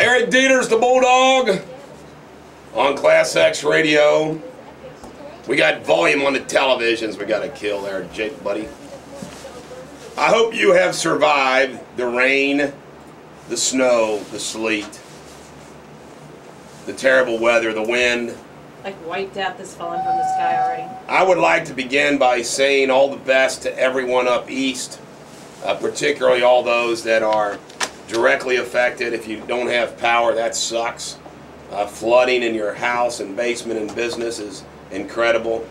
Garrett Deters, the Bulldog, on Class X Radio. We got volume on the televisions we got to kill there, Jake, buddy. I hope you have survived the rain, the snow, the sleet, the terrible weather, the wind. Like white death is falling from the sky already. I would like to begin by saying all the best to everyone up east, particularly all those that are directly affected. If you don't have power, that sucks. Flooding in your house and basement and business is incredible.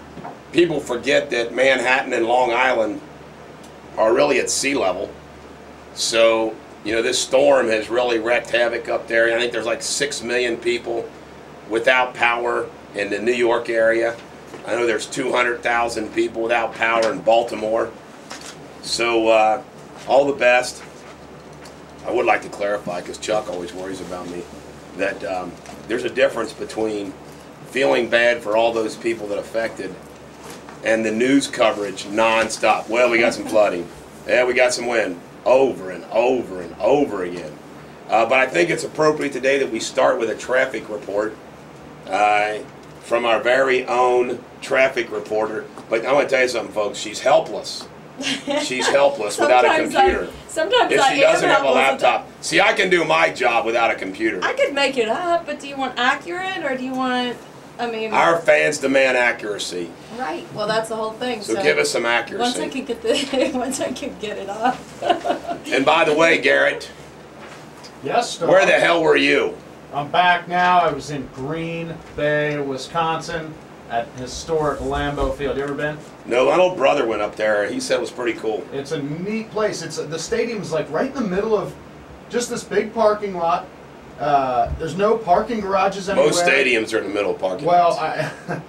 People forget that Manhattan and Long Island are really at sea level. So, you know, this storm has really wreaked havoc up there. I think there's like 6 million people without power in the New York area. I know there's 200,000 people without power in Baltimore. So, all the best. I would like to clarify, because Chuck always worries about me, that there's a difference between feeling bad for all those people that are affected and the news coverage nonstop. Well, we got some flooding. Yeah, we got some wind. Over and over and over again. But I think it's appropriate today that we start with a traffic report from our very own traffic reporter. But I want to tell you something, folks. She's helpless. She's helpless without a computer. Sometimes if she doesn't have a laptop. That. See, I can do my job without a computer. I could make it up, but do you want accurate or do you want, I mean... Our fans demand accuracy. Right. Well, that's the whole thing. So give us some accuracy. Once I can get once I can get it up. And by the way, Garrett. Yes, Star. Where the hell were you? I'm back now. I was in Green Bay, Wisconsin, at historic Lambeau Field. You ever been? No, my old brother went up there. He said it was pretty cool. It's a neat place. The stadium's like right in the middle of just this big parking lot. There's no parking garages anywhere. Most stadiums are in the middle of parking lots. Well,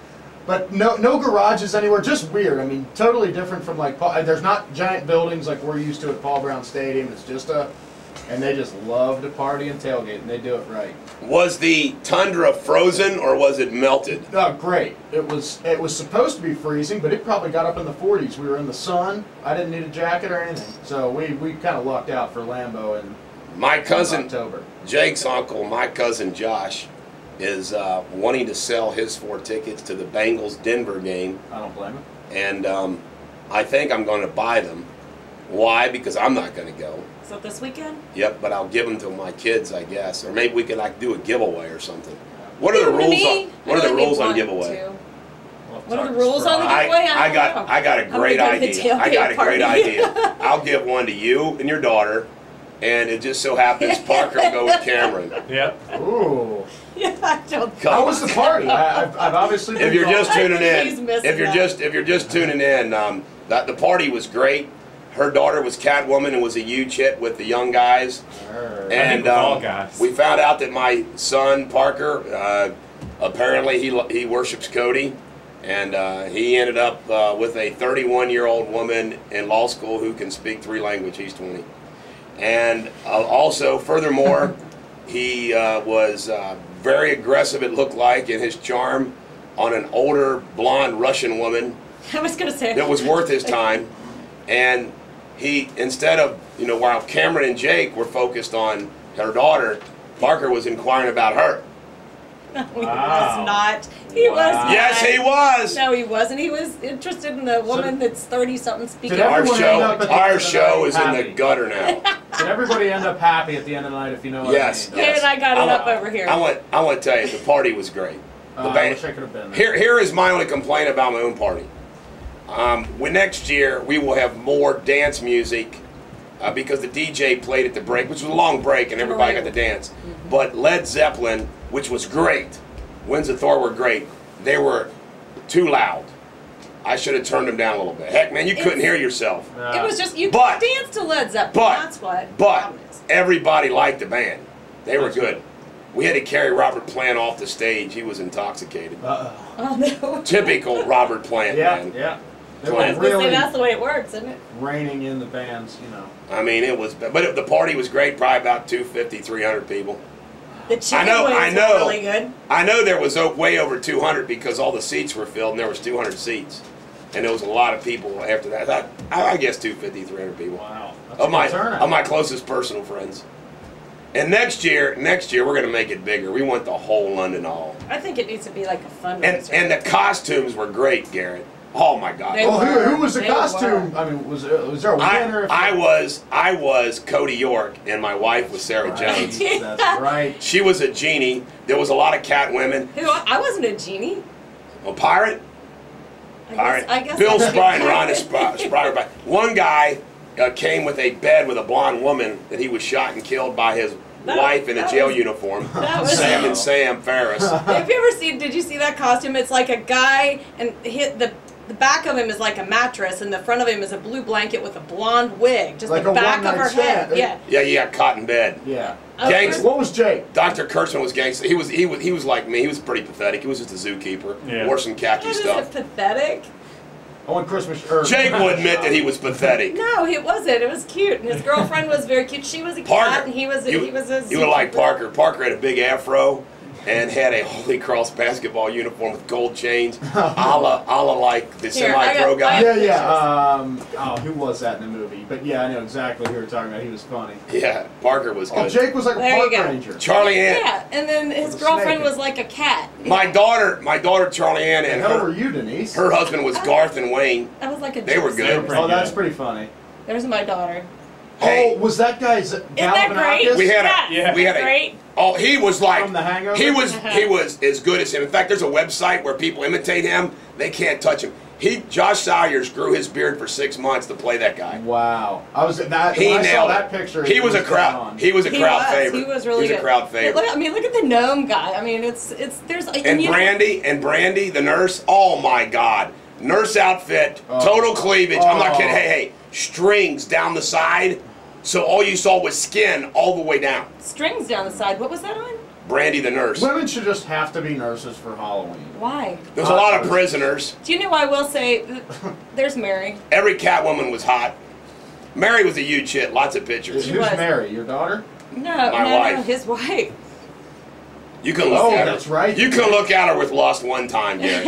but no garages anywhere. Just weird. I mean, totally different from like, there's not giant buildings like we're used to at Paul Brown Stadium. It's just and they just love to party and tailgate, and they do it right. Was the tundra frozen or was it melted? Oh, great. It was supposed to be freezing, but it probably got up in the 40s. We were in the sun. I didn't need a jacket or anything. So we kind of lucked out for Lambeau in my cousin, October. Jake's uncle, my cousin Josh, is wanting to sell his 4 tickets to the Bengals-Denver game. I don't blame him. And I think I'm going to buy them. Why? Because I'm not going to go. So this weekend? Yep, but I'll give them to my kids, I guess, or maybe we could like do a giveaway or something. What are the rules on? What are the rules on giveaway? What are the rules on the giveaway? I got a great idea. I got a great idea. I'll give one to you and your daughter, and it just so happens Parker will go with Cameron. Yep. Ooh. Yeah, I don't. How was the party? I've obviously. If you're just tuning in, if you're just tuning in, the party was great. Her daughter was Catwoman and was a huge hit with the young guys. And all guys. We found out that my son Parker, apparently he worships Cody, and he ended up with a 31-year-old woman in law school who can speak 3 languages. He's 20, and also furthermore, he was very aggressive. It looked like in his charm on an older blonde Russian woman. I was going to say that was worth his time, and he, instead of, you know, while Cameron and Jake were focused on her daughter, Parker was inquiring about her. No, he was not. He was not. Yes, he was. No, he wasn't. He was interested in the woman that's 30-something speaking. Our show is in the gutter now. Did everybody end up happy at the end of the night, if you know what I mean? Yeah, and I got it up over here. I want to tell you, the party was great. The band. I wish I could have been there. Here is my only complaint about my own party. Next year, we will have more dance music because the DJ played at the break, which was a long break, and everybody got to dance. But Led Zeppelin, which was great, Winds of Thor were great, they were too loud. I should have turned them down a little bit. Heck, man, you couldn't hear yourself. It was just, you could dance to Led Zeppelin, that's what. But everybody liked the band. They were good. We had to carry Robert Plant off the stage. He was intoxicated. Oh, no. Typical Robert Plant, man. Yeah. Really, that's the way it works, isn't it? Raining in the bands, you know. I mean, it was, but the party was great. Probably about 250, 300 people. The chicken wings were really good. I know there was way over 200 because all the seats were filled, and there was 200 seats, and there was a lot of people after that. I guess 250, 300 people. Wow, that's a good turnout. Of my closest personal friends. And next year we're going to make it bigger. We want the whole London Hall. I think it needs to be like a fundraiser. And the costumes were great, Garrett. Oh my God! They Oh, were. who was the They costume? were. I mean, was there a winner? I was Cody York, and my wife was Sarah Jones. That's right. She was a genie. There was a lot of cat women. Who? I wasn't a genie. A pirate. I guess Bill I could be Spry and pirate. Ron Spry. One guy came with a bed with a blonde woman that he was shot and killed by his wife in a that jail was- uniform. that was- Sam and Sam Ferris. Have you ever seen? Did you see that costume? It's like a guy, and the back of him is like a mattress, and the front of him is a blue blanket with a blonde wig, just Like the a back of one-night her head. stand. Yeah. Yeah, you got caught in bed. Yeah. Gangs- What was Jake? Dr. Kurtzman was gangster. He was like me. He was pretty pathetic. He was just a zookeeper. Yeah. Wore some khaki That stuff. isn't pathetic. I want Christmas. Jake will admit that he was pathetic. No, it wasn't. It was cute, and his girlfriend was very cute. She was a Parker, cat, and he was a you would like zookeeper. Parker. Parker had a big afro and had a Holy Cross basketball uniform with gold chains, a la like the Here, I semi-pro got- guy. I- Yeah. Who was that in the movie? But yeah, I know exactly who you're talking about. He was funny. Yeah, Parker was Oh, good. Jake was like a There you park go. ranger. Charlie Ann, Yeah, and then his With a girlfriend snake. was like a cat. my daughter Charlie Ann, The and hell were her, you, Denise? her husband was Garth and Wayne. I was like a They were gypsy. good. Pretty Oh, that's good. pretty funny. There's my daughter. Hey, Oh, was that guy's Isn't that great? Galifianakis? We had a- Yeah, we had a- great. oh, he was like From The Hangover? he was as good as him. In fact, there's a website where people imitate him. They can't touch him. Josh Salyers grew his beard for 6 months to play that guy. Wow. I was that. He when I saw nailed that it. picture. He it was a dead crowd. on. He was a crowd favorite. He was really He was good. a crowd favorite. Look, I mean, look at the gnome guy. I mean, it's there's And you know- Brandy, the nurse. Oh my God, nurse outfit, Oh. total cleavage. I'm not Oh. kidding. Hey, strings down the side, so all you saw was skin all the way down. strings down the side. What was that on? Brandy, the nurse. Women should just have to be nurses for Halloween. Why? There's a lot of prisoners. Do you know? I will say, there's Mary. Every Catwoman was hot. Mary was a huge hit. Lots of pictures. She Who's was. Mary? Your daughter? No, My no, wife. his wife. You can look Oh, at her. that's right. You can look at her with lust one time, Gary.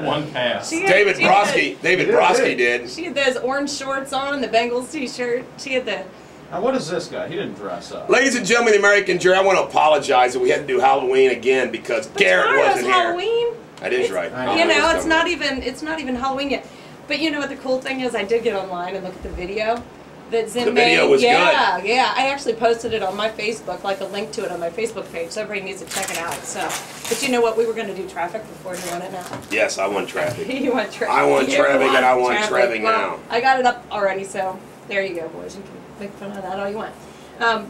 One pass. She- David she had Brodsky. David He did. Brodsky did. She had those orange shorts on, the Bengals t-shirt. She had the. Now, what is this guy? He didn't dress up. Ladies and gentlemen, the American jury, I want to apologize that we had to do Halloween again because But Garrett tomorrow's wasn't here. Halloween. That is right. I know. You Halloween's know, it's coming. not even Halloween yet. But you know what the cool thing is? I did get online and look at the video that Zim The made. video was yeah, good. Yeah, I actually posted it on my Facebook, like a link to it on my Facebook page, so everybody needs to check it out. So, but you know what? We were going to do traffic before. You want it now? Yes, I want traffic. You want traffic? I want You traffic and I want traffic Well, now. I got it up already, so there you go, boys. You can make fun of that all you want.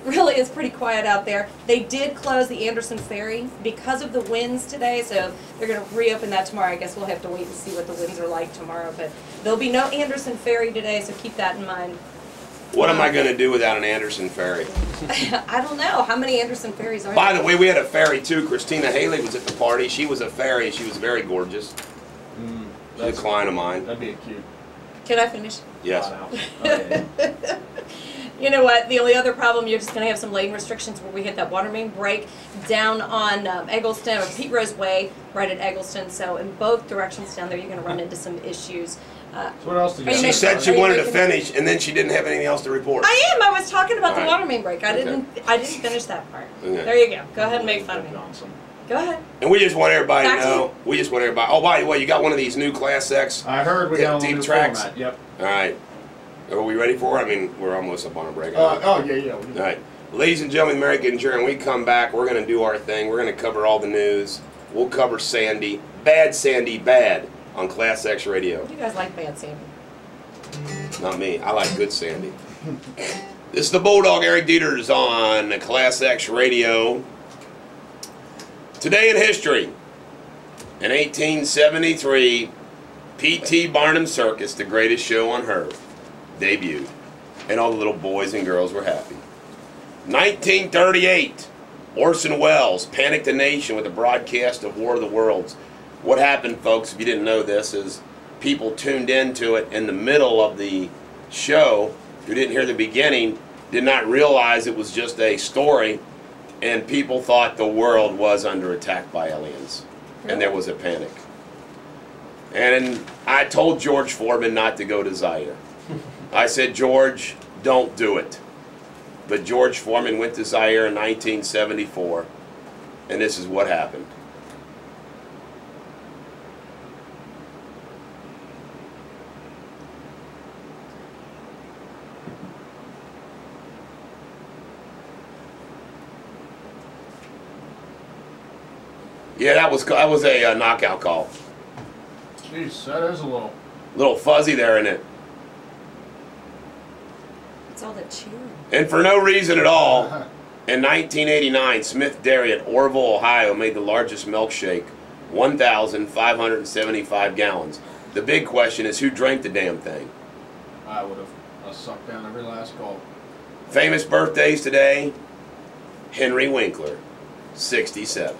Really, it's pretty quiet out there. They did close the Anderson Ferry because of the winds today, so they're going to reopen that tomorrow. I guess we'll have to wait and see what the winds are like tomorrow, but there'll be no Anderson Ferry today, so keep that in mind. What am I going to do without an Anderson ferry? I don't know. How many Anderson Ferries are By there? the way, we had a ferry too. Christina Haley was at the party. She was a fairy. She was very gorgeous. She's a client of mine. That'd be a cute. Can I finish? Yes. spot out. Oh, yeah. You know what? The only other problem, you're just going to have some lane restrictions where we hit that water main break down on Eggleston or Pete Rose Way, right at Eggleston. So in both directions down there, you're going to run into some issues. So what else did Are you you She have? said she Are you wanted to making- finish, and then she didn't have anything else to report. I was talking about All the right. water main break. I Okay. didn't finish that part. Okay. There you go. Go ahead and make fun of me. Johnson. Go ahead. And we just want everybody to Back to know. you. We just want everybody. Oh, by the way, you got one of these new Class X. I heard we Yeah, got a deep new tracks. format. Yep. All right. Are we ready for it? I mean, we're almost up on a break. Oh yeah. All right. Ladies and gentlemen, American Jury, when we come back, we're going to do our thing. We're going to cover all the news. We'll cover Sandy. Bad on Class X Radio. You guys like Bad Sandy. Not me. I like good Sandy. This is the Bulldog, Eric Deters on Class X Radio. Today in history, in 1873, P.T. Barnum Circus, the greatest show on earth, debuted. And all the little boys and girls were happy. 1938, Orson Welles panicked the nation with a broadcast of War of the Worlds. What happened, folks, if you didn't know this, is people tuned into it in the middle of the show who didn't hear the beginning, did not realize it was just a story, and people thought the world was under attack by aliens. And there was a panic. And I told George Foreman not to go to Zaire. I said, George, don't do it. but George Foreman went to Zaire in 1974, and this is what happened. Yeah, that was a knockout call. Jeez, that is a Little fuzzy there in it. It's all that cheering. And for no reason at all, in 1989, Smith Dairy at Orville, Ohio made the largest milkshake, 1,575 gallons. The big question is, who drank the damn thing? I would have sucked down every last gulp. Famous birthdays today, Henry Winkler, 67.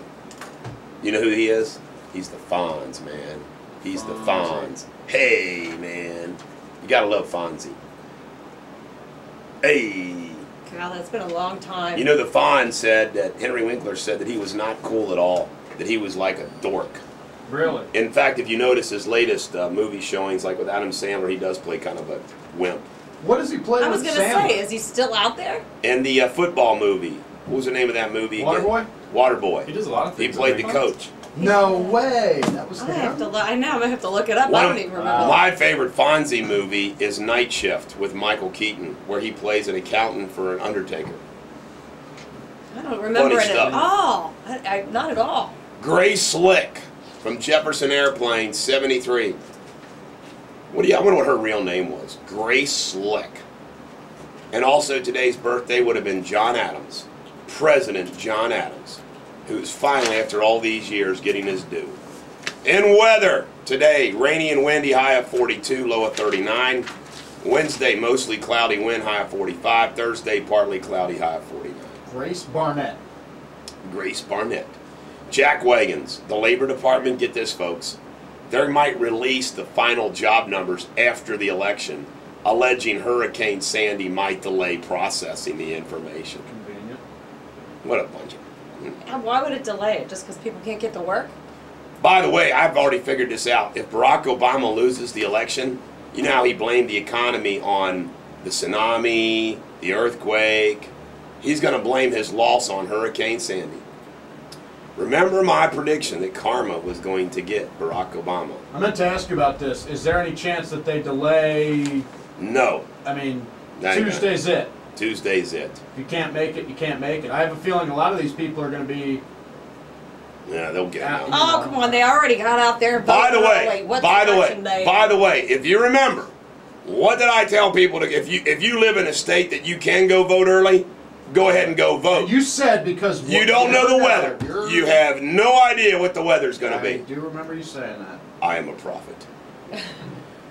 You know who he is? He's the Fonz, man. He's the Fonz. Hey, man. You gotta love Fonzie. Hey. God, that's been a long time. You know, the Fonz said that, Henry Winkler said that he was not cool at all, that he was like a dork. Really? In fact, if you notice his latest movie showings, like with Adam Sandler, he does play kind of a wimp. What does he play I with was going to Sandler? say, is he still out there? In the football movie, what was the name of that movie again? Waterboy? Waterboy. He does a lot of He things. played the coach. No way. That was I have to. I know. I'm gonna have to look it up. One I of don't even remember. my favorite Fonzie movie is Night Shift with Michael Keaton, where he plays an accountant for an undertaker. I don't remember Funny it stuff. at all. Not at all. Grace Slick from Jefferson Airplane, 73. I wonder what her real name was. Grace Slick. And also today's birthday would have been John Adams, President John Adams, who's finally, after all these years, getting his due. In weather, today, rainy and windy, high of 42, low of 39. Wednesday, mostly cloudy, wind, high of 45. Thursday, partly cloudy, high of 49. Grace Barnett. Grace Barnett. Jack Wagons, the Labor Department, get this, folks, they might release the final job numbers after the election, alleging Hurricane Sandy might delay processing the information. Convenient. What a bunch of... And why would it delay it? Just because people can't get to work? By the way, I've already figured this out. If Barack Obama loses the election, you know how he blamed the economy on the tsunami, the earthquake. He's going to blame his loss on Hurricane Sandy. Remember my prediction that karma was going to get Barack Obama? I meant to ask you about this. Is there any chance that they delay? No. I mean, Not Tuesday's it. Tuesday's it. If you can't make it, you can't make it. I have a feeling a lot of these people are going to be. Yeah, they'll get out. Oh, come on. They already got out there and By voted the way, early. What's by the election way, day? by the way, if you remember, what did I tell people? If you live in a state that you can go vote early, go ahead and go vote. You said because You don't know the weather. You have no idea what the weather's going to I be. do remember you saying that. I am a prophet.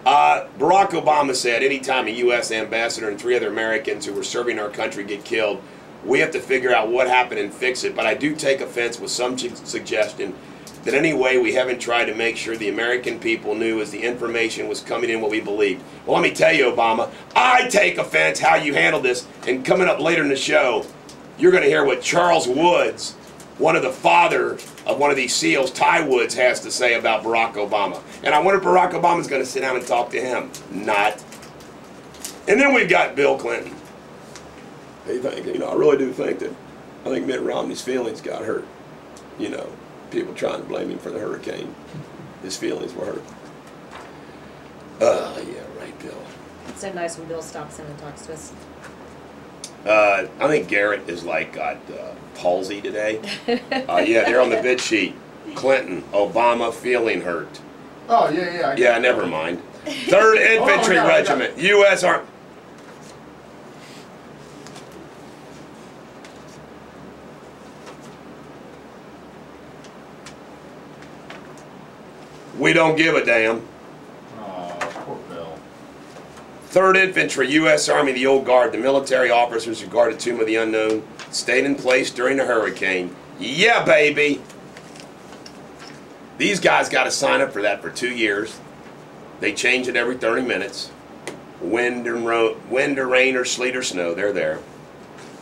Barack Obama said anytime a U.S. ambassador and 3 other Americans who were serving our country get killed, we have to figure out what happened and fix it. But I do take offense with some suggestion that anyway we haven't tried to make sure the American people knew as the information was coming in what we believed. Well, let me tell you, Obama, I take offense how you handled this. And coming up later in the show, you're going to hear what Charles Woods, one of the father of one of these SEALs, Ty Woods, has to say about Barack Obama. And I wonder if Barack Obama's going to sit down and talk to him. Not. And then we've got Bill Clinton. They think, I really do think that, I think Mitt Romney's feelings got hurt. People trying to blame him for the hurricane. His feelings were hurt. Yeah, right, Bill. It's so nice when Bill stops in and talks to us. I think Garrett is got palsy today. Yeah, they're on the bid sheet. Clinton, Obama feeling hurt. Oh, yeah. Yeah, never mind. 3rd Infantry Regiment, U.S. Army. We don't give a damn. Oh, poor Bill. 3rd Infantry, U.S. Army, the old guard, the military officers who guarded Tomb of the Unknown, stayed in place during the hurricane. Yeah, baby. These guys got to sign up for that for 2 years. They change it every 30 minutes. Wind or rain or sleet or snow, they're there.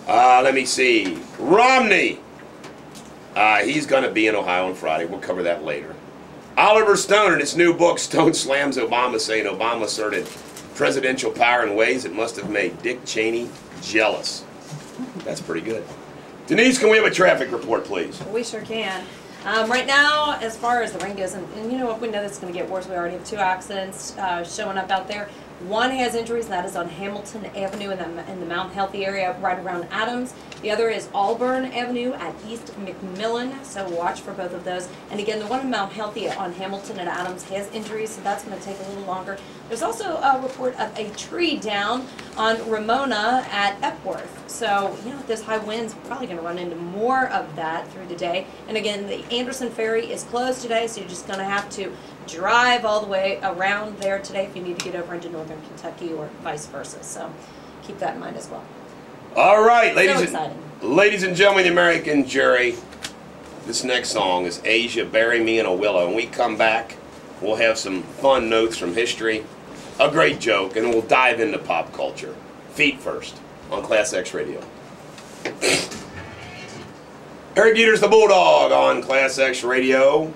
Let me see. Romney. He's going to be in Ohio on Friday. We'll cover that later. Oliver Stone in his new book, Stone Slams Obama, saying Obama asserted presidential power in ways that must have made Dick Cheney jealous. That's pretty good. Denise, can we have a traffic report, please? We sure can. Right now, as far as the rain goes, and you know what, we know this is going to get worse. We already have 2 accidents showing up out there. One has injuries, and that is on Hamilton Avenue in the Mount Healthy area right around Adams. The other is Auburn Avenue at East McMillan, so watch for both of those. And again, the one in Mount Healthy on Hamilton and Adams has injuries, so that's going to take a little longer. There's also a report of a tree down on Ramona at Epworth. So, you know, with those high winds, we're probably going to run into more of that through the day. And again, the Anderson Ferry is closed today, so you're just going to have to drive all the way around there today if you need to get over into northern Kentucky or vice versa. So keep that in mind as well. All right, So ladies and gentlemen, the American jury, this next song is Asia, Bury Me in a Willow. When we come back, we'll have some fun notes from history, a great joke, and we'll dive into pop culture. Feet first on Class X Radio. Eric Deters, the Bulldog on Class X Radio.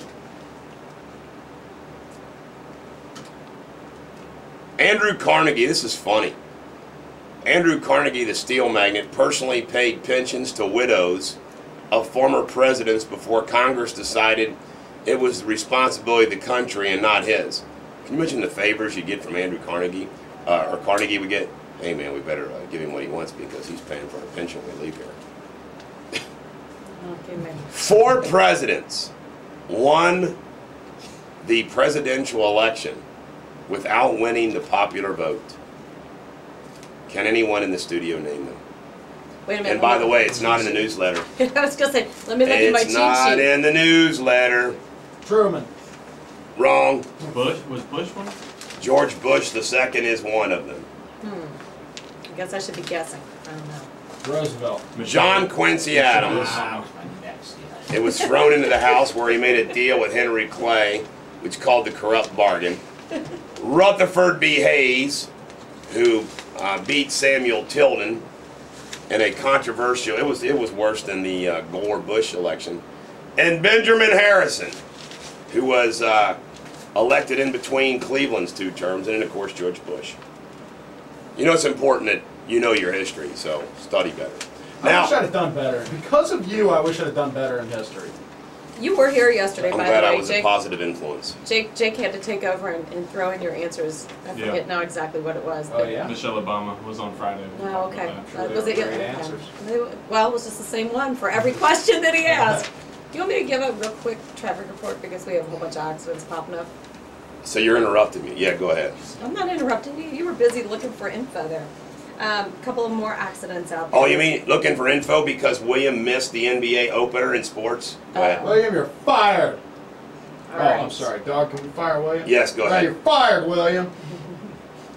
Andrew Carnegie, this is funny. Andrew Carnegie, the steel magnate, personally paid pensions to widows of former presidents before Congress decided it was the responsibility of the country and not his. Can you imagine the favors you get from Andrew Carnegie? Or Carnegie would get, hey man, we better give him what he wants because he's paying for our pension when we leave here. Okay, man. 4 presidents won the presidential election without winning the popular vote. Can anyone in the studio name them? Wait a minute. And by the way, it's not in the newsletter. I was going to say, let me look at my cheat It's not sheet. in the newsletter. Truman. Wrong. Bush? Was Bush one? George Bush II is one of them. I guess I should be guessing. I don't know. Roosevelt. John Quincy Adams. That was my next guess. It was thrown into the House where he made a deal with Henry Clay, which called the corrupt bargain. Rutherford B. Hayes, who beat Samuel Tilden in a controversial, it was worse than the Gore-Bush election. And Benjamin Harrison, who was elected in between Cleveland's 2 terms, and then of course George Bush. You know, it's important that you know your history, so study better. I wish I'd have done better. Because of you, I wish I'd have done better in history. You were here yesterday, I'm by glad the way. I was a positive influence. Jake had to take over and throw in your answers. I Yeah. forget now exactly what it was. Oh, yeah? Michelle Obama was on Friday. Oh, okay. Sure they Was were it? great Okay. answers. Well, it was just the same one for every question that he asked. Do you want me to give a real quick traffic report because we have a whole bunch of accidents popping up? So you're interrupting me. Yeah, go ahead. I'm not interrupting you. You were busy looking for info there. A couple of more accidents out there. Oh, you mean looking for info because William missed the NBA opener in sports? Go ahead. William, you're fired. All Oh, right. I'm sorry. Dog, can we fire William? Yes, go No, ahead. you're fired, William.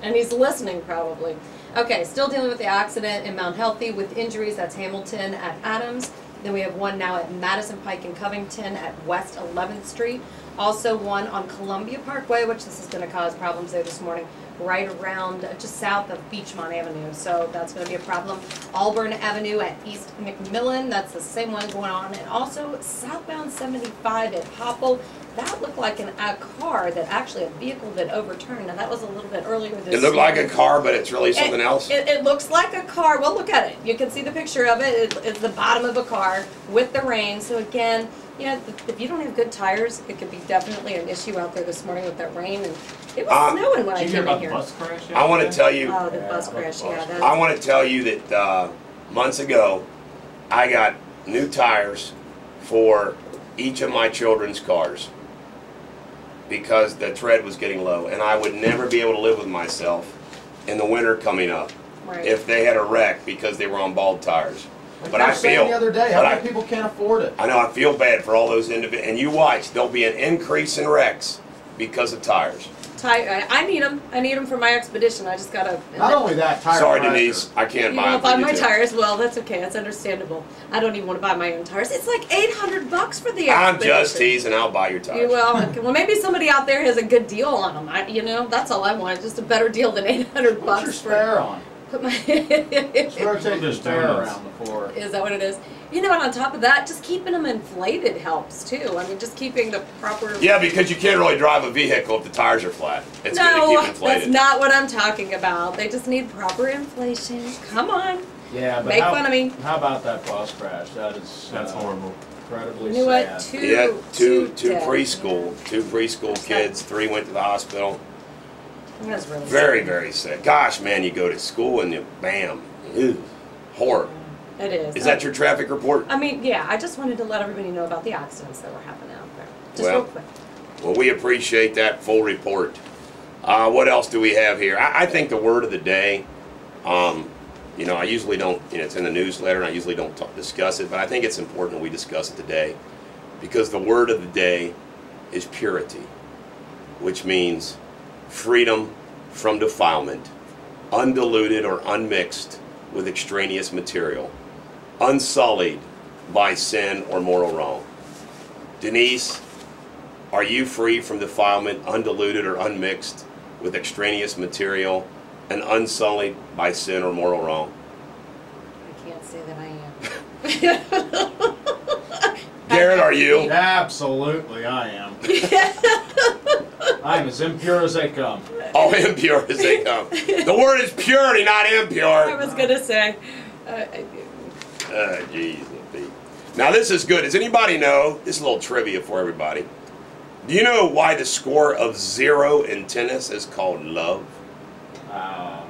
And he's listening probably. Okay, still dealing with the accident in Mount Healthy with injuries. That's Hamilton at Adams. Then we have one now at Madison Pike in Covington at West 11th Street. Also one on Columbia Parkway, which this is going to cause problems there this morning, right around just south of Beachmont Avenue. So that's going to be a problem. Auburn Avenue at East McMillan, that's the same one going on. And also southbound 75 at Popple. That looked like a car that actually a vehicle that overturned. Now that was a little bit earlier this It looked like a morning. car, but it's really something else. It looks like a car. Well, look at it. You can see the picture of it. It's the bottom of a car with the rain. So again, you know, if you don't have good tires, it could be definitely an issue out there this morning with that rain. And it was snowing when I Did you hear came in about the here. bus crash? I want to yesterday? tell you, Oh, the Yeah, bus about the crash. bus. Yeah, that's, I want to tell you that months ago, I got new tires for each of my children's cars because the tread was getting low, and I would never be able to live with myself in the winter coming up right. if they had a wreck because they were on bald tires. Like But you I were saying feel the other day, how but I- many people can't afford it? I know, I feel bad for all those individuals, and you watch, there'll be an increase in wrecks because of tires. I need them. I need them for my expedition. I just gotta. Not only that, tire Sorry, pressure. Denise, I can't You buy want them to buy for my you too. tires? Well, that's okay. That's understandable. I don't even want to buy my own tires. It's like $800 for the I'm expedition. just teasing, I'll buy your tires. Well, maybe somebody out there has a good deal on them. You know, that's all I want. Just a better deal than $800 What's your spare on? Put my. Just rotate your Just spare donuts. around the floor. Is that what it is? You know, and on top of that, just keeping them inflated helps too. I mean, just keeping the proper. Yeah, because you can't really drive a vehicle if the tires are flat. It's going to No, keep that's inflated. not what I'm talking about. They just need proper inflation. Come on. Yeah, but Make fun of me. How about that bus crash? That's horrible. Incredibly You know what? sad. Yeah, two dead. preschool kids. 3 went to the hospital. That's really Very, sad. very sad. Gosh, man, you go to school and you, bam, ew, horror. It is. Is that your traffic report? I mean, yeah, I just wanted to let everybody know about the accidents that were happening out there. Just Well, real quick. Well, we appreciate that full report. What else do we have here? I think the word of the day, you know, I usually don't, you know, it's in the newsletter and I usually don't discuss it, but I think it's important that we discuss it today because the word of the day is purity, which means freedom from defilement, undiluted or unmixed with extraneous material, unsullied by sin or moral wrong. Denise, are you free from defilement, undiluted or unmixed with extraneous material, and unsullied by sin or moral wrong? I can't say that I am. Garrett, are you? Absolutely, I am. I'm as impure as they come. Oh, impure as they come. The word is purity, not I impure. was going to say. Jeez. Now this is good. Does anybody know, this is a little trivia for everybody. Do you know why the score of 0 in tennis is called love? No.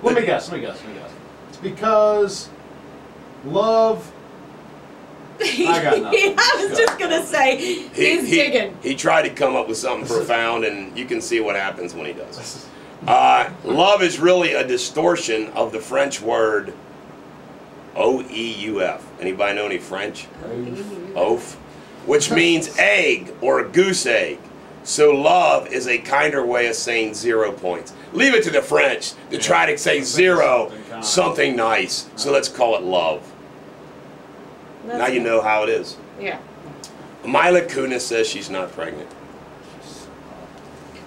Let me guess. It's because love. I got nothing. I was just going to say, he's digging. He tried to come up with something profound, and you can see what happens when he does. Love is really a distortion of the French word O-E-U-F. Anybody know any French? Oaf. Which means egg or goose egg. So love is a kinder way of saying 0 points. Leave it to the French to try to say zero, something nice. So let's call it love. That's Now you know how it is. Yeah. Mila Kunis says she's not pregnant.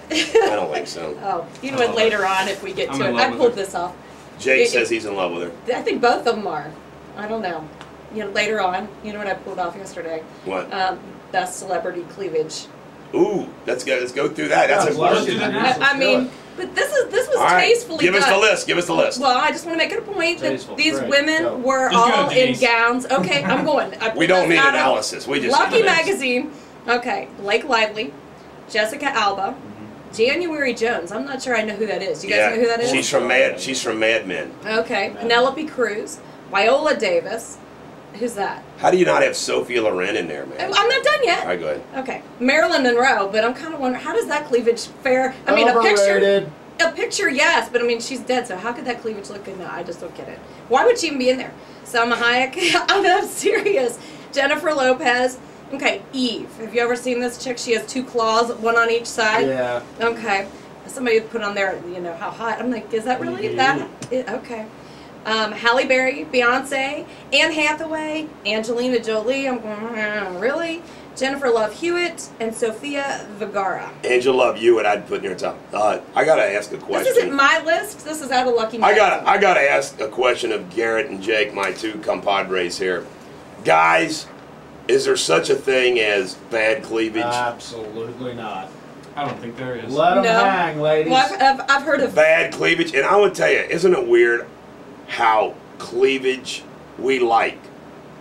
I don't think so. Oh, you know what, later on, if we get I'm to in it, love I with pulled her. this off. Jake says he's in love with her. I think both of them are. I don't know. You know, later on, you know what I pulled off yesterday? What? Best celebrity cleavage. Ooh, let's go through that. That's important. I mean, but this was All right, tastefully give us done. the list. Give us the list. Well, I just want to make it a point that Tasteful. these Great. women Go. were Just go, all in Denise. gowns. Okay, I'm going. I We pulled don't this need out of analysis. We just Lucky need the Magazine. Okay, Blake Lively, Jessica Alba, January Jones. I'm not sure I know who that is. Do you guys know who that is? She's from Mad Men. Okay, Penelope Cruz, Viola Davis. Who's that? How do you not have Sophia Loren in there, man? I'm not done yet. All right, go ahead. Okay, Marilyn Monroe, but I'm kind of wondering how does that cleavage fare? I mean, Overrated. a picture, yes, but I mean, she's dead, so how could that cleavage look good? No, I just don't get it. Why would she even be in there? Salma Hayek, I'm serious. Jennifer Lopez. Okay, Eve. Have you ever seen this chick? She has 2 claws, one on each side. Yeah. Okay. Somebody put on there, you know, how hot. I'm like, is that really that? Okay. Halle Berry, Beyonce, Anne Hathaway, Angelina Jolie. I'm going, really? Jennifer Love Hewitt, and Sofia Vergara. Angela Love you, and I'd put in your top. I gotta ask a question. This isn't my list. This is out of Lucky I Magazine. gotta ask a question of Garrett and Jake, my 2 compadres here. Guys, is there such a thing as bad cleavage? Absolutely not. I don't think there is. Let them No. hang, ladies. Well, I've heard of. Bad cleavage, and I would tell you, isn't it weird how cleavage we like,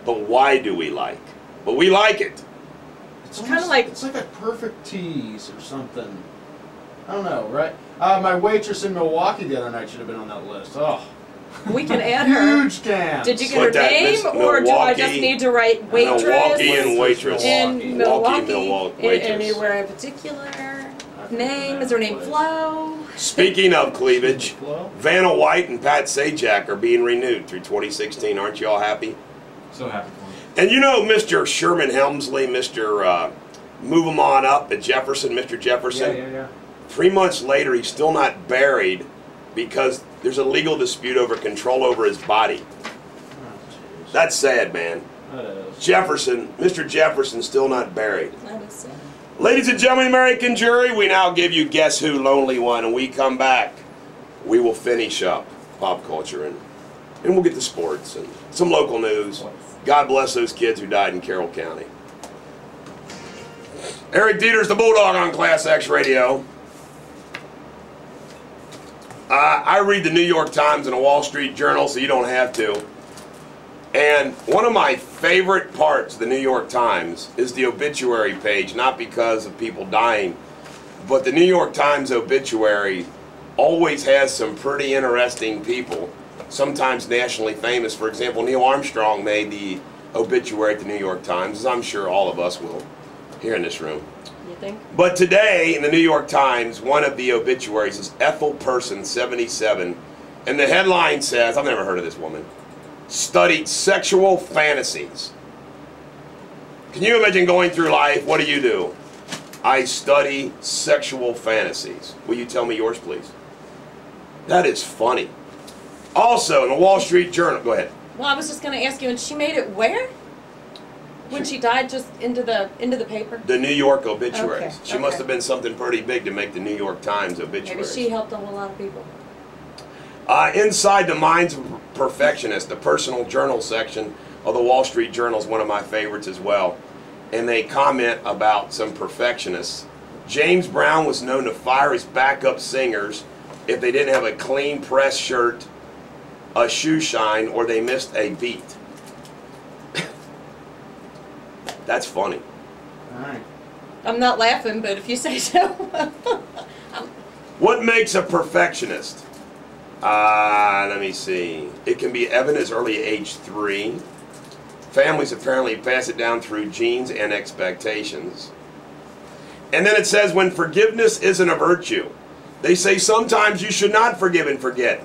but why do we like? But we like it. It's kinda almost- like- it's like a perfect tease or something. I don't know, right? My waitress in Milwaukee the other night should have been on that list. Oh, We can add her. huge can. Did you get Put her that name, Miss or do I just Milwaukee- need to write waitress? Milwaukee and waitress. In Milwaukee. Milwaukee, Waitress. Anywhere in particular? forget Name? the Is her name name of the Flo? Speaking of cleavage, Flo? Vanna White and Pat Sajak are being renewed through 2016. Aren't you all happy? So happy for him. And you know Mr. Sherman Helmsley, Mr. Move 'em on up at Jefferson, Mr. Jefferson? Yeah. 3 months later, he's still not buried because there's a legal dispute over control over his body. Oh, jeez. That's sad, man. That is. Jefferson, Mr. Jefferson, still not buried. That is sad. Ladies and gentlemen, American jury, we now give you Guess Who, Lonely One, and we come back. We will finish up pop culture and we'll get to sports and some local news. God bless those kids who died in Carroll County. Eric Deters, the Bulldog on Class X Radio. I read the New York Times and the Wall Street Journal, so you don't have to. And one of my favorite parts of the New York Times is the obituary page, not because of people dying, but the New York Times obituary always has some pretty interesting people, sometimes nationally famous. For example, Neil Armstrong made the obituary at the New York Times, as I'm sure all of us will here in this room. You think? But today in the New York Times, one of the obituaries is Ethel Person, 77, and the headline says, I've never heard of this woman, studied sexual fantasies. Can you imagine going through life? What do? I study sexual fantasies. Will you tell me yours, please? That is funny. Also, in the Wall Street Journal, go ahead. Well, I was just going to ask you, and she made it where? When she died, just into the paper? The New York obituaries. Okay, She must have been something pretty big to make the New York Times obituaries. Maybe she helped a whole lot of people. Inside the Minds of Perfectionists, the personal journal section of the Wall Street Journal is one of my favorites as well. And they comment about some perfectionists. James Brown was known to fire his backup singers if they didn't have a clean pressed shirt, a shoe shine, or they missed a beat. That's funny. All right. I'm not laughing, but if you say so. What makes a perfectionist? Let me see. It can be evident as early as age 3. Families apparently pass it down through genes and expectations. And then it says, when forgiveness isn't a virtue, they say sometimes you should not forgive and forget.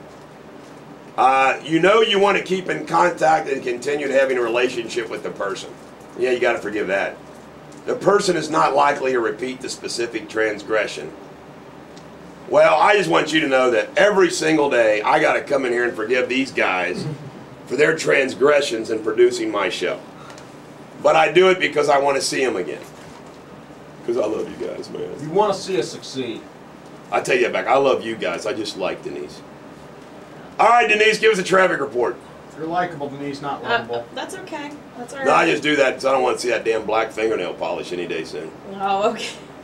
You know you want to keep in contact and continue having a relationship with the person. Yeah, you got to forgive that. The person is not likely to repeat the specific transgression. Well, I just want you to know that every single day I got to come in here and forgive these guys for their transgressions in producing my show. But I do it because I want to see them again. Because I love you guys, man. You want to see us succeed. I tell you back, I love you guys. I just like Denise. All right, Denise, give us a traffic report. You're likable, Denise, not lovable. That's okay. That's all right. No, I just do that because I don't want to see that damn black fingernail polish any day soon. Oh,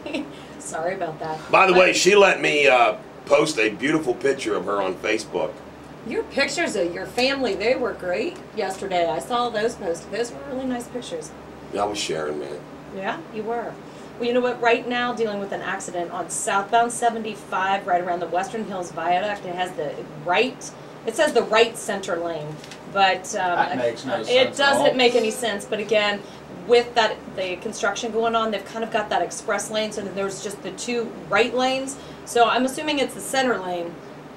okay. Sorry about that. By the way, she let me post a beautiful picture of her on Facebook. Your pictures of your family, they were great yesterday. I saw those posted. Those were really nice pictures. I was sharing, man. Yeah, you were. Well, you know what? Right now, dealing with an accident on southbound 75, right around the Western Hills Viaduct. It has the right. It says the right center lane, but That makes no sense it at doesn't all. make any sense. But again, with that the construction going on, they've kind of got that express lane, so that there's just the 2 right lanes. So I'm assuming it's the center lane,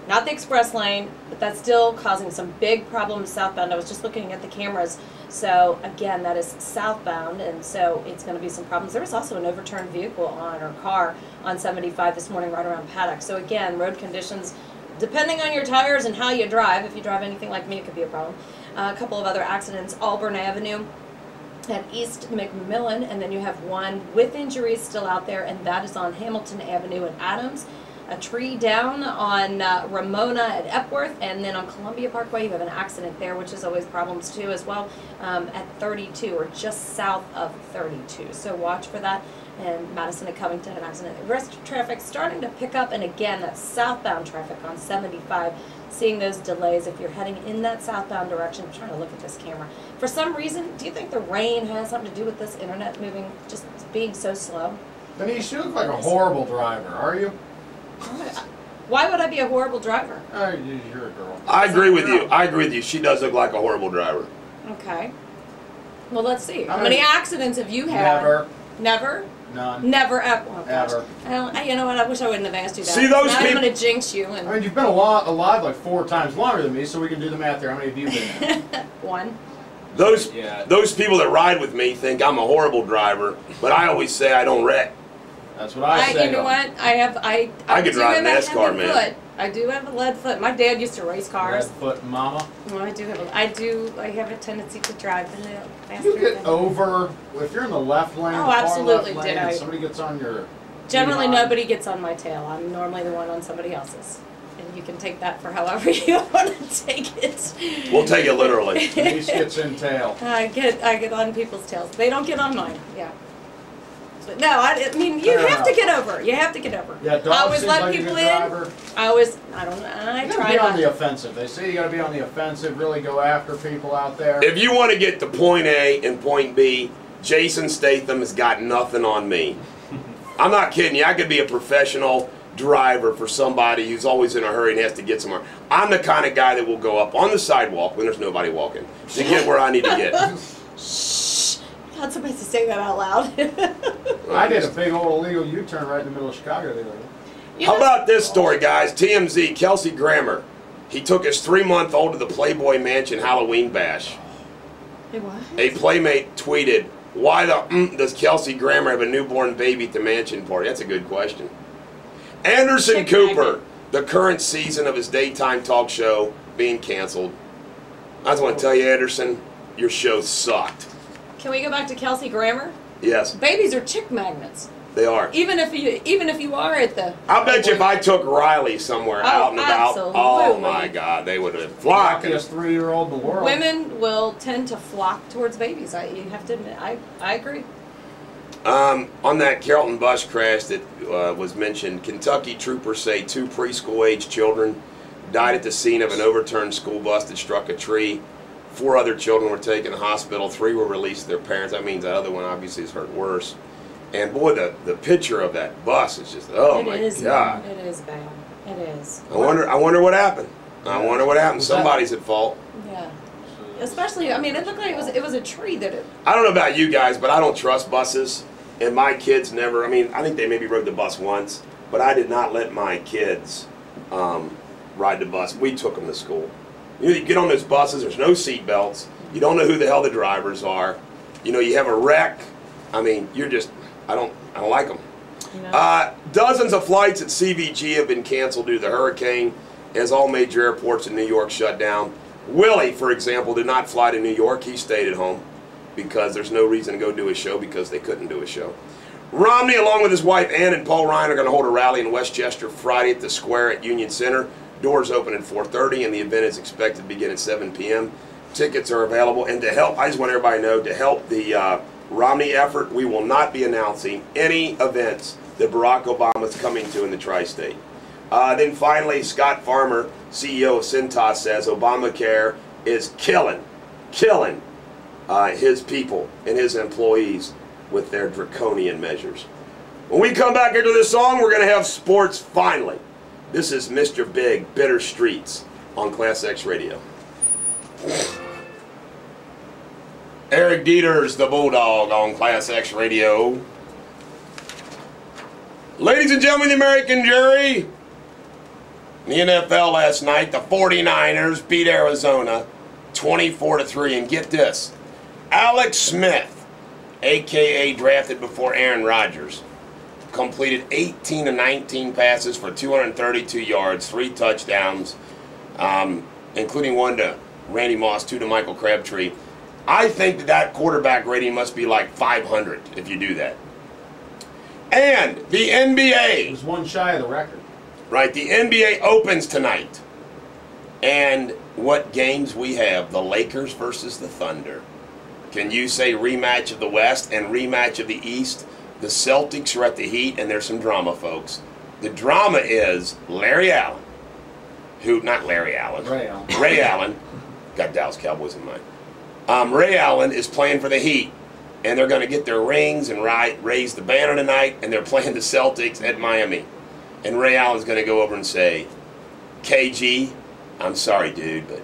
not the express lane, but that's still causing some big problems southbound. I was just looking at the cameras. So again, that is southbound, and so it's going to be some problems. There was also an overturned vehicle or car on 75 this morning right around Paddock. So again, road conditions, depending on your tires and how you drive, if you drive anything like me, it could be a problem. A couple of other accidents, Auburn Avenue at East McMillan, and then you have one with injuries still out there, and that is on Hamilton Avenue and Adams. A tree down on Ramona at Epworth, and then on Columbia Parkway you have an accident there, which is always problems too as well, at 32 or just south of 32. So watch for that. And Madison and Covington, an accident. The rest of traffic starting to pick up, and again, that southbound traffic on 75, seeing those delays if you're heading in that southbound direction. I'm trying to look at this camera. For some reason, do you think the rain has something to do with this internet moving, just being so slow? Denise, you look like a horrible driver, are you? Why would I be a horrible driver? You're a girl. I agree with you. I agree with you. She does look like a horrible driver. Okay. Well, let's see. How I many mean, accidents have you had? Never. Never? None. Never ever. Oh, gosh. Ever. You know what? I wish I wouldn't have asked you that. See, those now people- I'm going to jinx you. And I mean, you've been alive like 4 times longer than me, so we can do the math there. How many have you been there? 1. Those people that ride with me think I'm a horrible driver, but I always say I don't wreck. That's what I say. You know what? I could do drive have a NASCAR, heavy man. Foot. I do have a lead foot. My dad used to race cars. Red foot mama. Well, I have a tendency to drive a little faster. You get than- over, if you're in the left lane, Oh, far absolutely, left lane, did I. and somebody gets on your Generally, behind. nobody gets on my tail. I'm normally the one on somebody else's. And you can take that for however you want to take it. We'll take it literally. Denise gets in tail. I get on people's tails. They don't get on mine. Yeah. No, I mean, you have to get over. You have to get over. Yeah, dog I always seems let like a people good in. driver. I don't know. I You gotta try be on not the to. offensive. They say you gotta be on the offensive, really go after people out there. If you want to get to point A and point B, Jason Statham has got nothing on me. I'm not kidding you. I could be a professional driver for somebody who's always in a hurry and has to get somewhere. I'm the kind of guy that will go up on the sidewalk when there's nobody walking to get where I need to get. Shh. Not supposed to say that out loud. I did a big old illegal U-turn right in the middle of Chicago the other day. You How know- about this story, guys? TMZ, Kelsey Grammer. He took his 3-month-old to the Playboy Mansion Halloween bash. Hey, what? A playmate tweeted, "Why the does Kelsey Grammer have a newborn baby at the mansion party?" That's a good question. Anderson Chick Cooper, magnet. the current season of his daytime talk show being canceled. I just want to tell you, Anderson, your show sucked. Can we go back to Kelsey Grammer? Yes, Babies are chick magnets. they are. Even if you are at the. I bet you if I took Riley somewhere Oh, out and about, oh absolutely. my God, they would have flocked. Luckiest 3-year-old in the world. Women will tend to flock towards babies. You have to admit. I agree. On that Carrollton bus crash that was mentioned, Kentucky troopers say 2 preschool-age children died at the scene of an overturned school bus that struck a tree. 4 other children were taken to the hospital. 3 were released to their parents. That means that other one obviously is hurt worse. And boy, the picture of that bus is just, oh my God. It is bad. It is. I wonder what happened. I wonder what happened. Somebody's at fault. Yeah. Especially, I mean, it looked like it was a tree that it. I don't know about you guys, but I don't trust buses. And my kids never, I mean, I think they maybe rode the bus once, but I did not let my kids ride the bus. We took them to school. You get on those buses, there's no seat belts. You don't know who the hell the drivers are. You know, you have a wreck. I mean, you're just, I don't like them. No. Dozens of flights at CVG have been canceled due to the hurricane, as all major airports in New York shut down. Willie, for example, did not fly to New York. He stayed at home because there's no reason to go do a show because they couldn't do a show. Romney, along with his wife Ann and Paul Ryan, are going to hold a rally in Westchester Friday at the Square at Union Center. Doors open at 4:30, and the event is expected to begin at 7 p.m. Tickets are available. And to help, I just want everybody to know, to help the Romney effort, we will not be announcing any events that Barack Obama is coming to in the tri-state. Then finally, Scott Farmer, CEO of Cintas, says Obamacare is killing his people and his employees with their draconian measures. When we come back into this song, we're going to have sports finally. This is Mr. Big, Bitter Streets on Class X Radio. Eric Deters, the Bulldog on Class X Radio. Ladies and gentlemen, the American jury. In the NFL last night, the 49ers beat Arizona 24-3. And get this, Alex Smith, a.k.a. drafted before Aaron Rodgers, completed 18 of 19 passes for 232 yards, 3 touchdowns, including 1 to Randy Moss, 2 to Michael Crabtree. I think that quarterback rating must be like 500 if you do that. And the It NBA, was 1 shy of the record. right, the NBA opens tonight. And what games we have? The Lakers versus the Thunder. Can you say rematch of the West and rematch of the East? The Celtics are at the Heat, and there's some drama, folks. The drama is Larry Allen, not Larry Allen. Ray Allen. Ray Allen, got Dallas Cowboys in mind. Ray Allen is playing for the Heat, and they're going to get their rings and raise the banner tonight, and they're playing the Celtics at Miami. And Ray Allen's going to go over and say, KG, I'm sorry, dude, but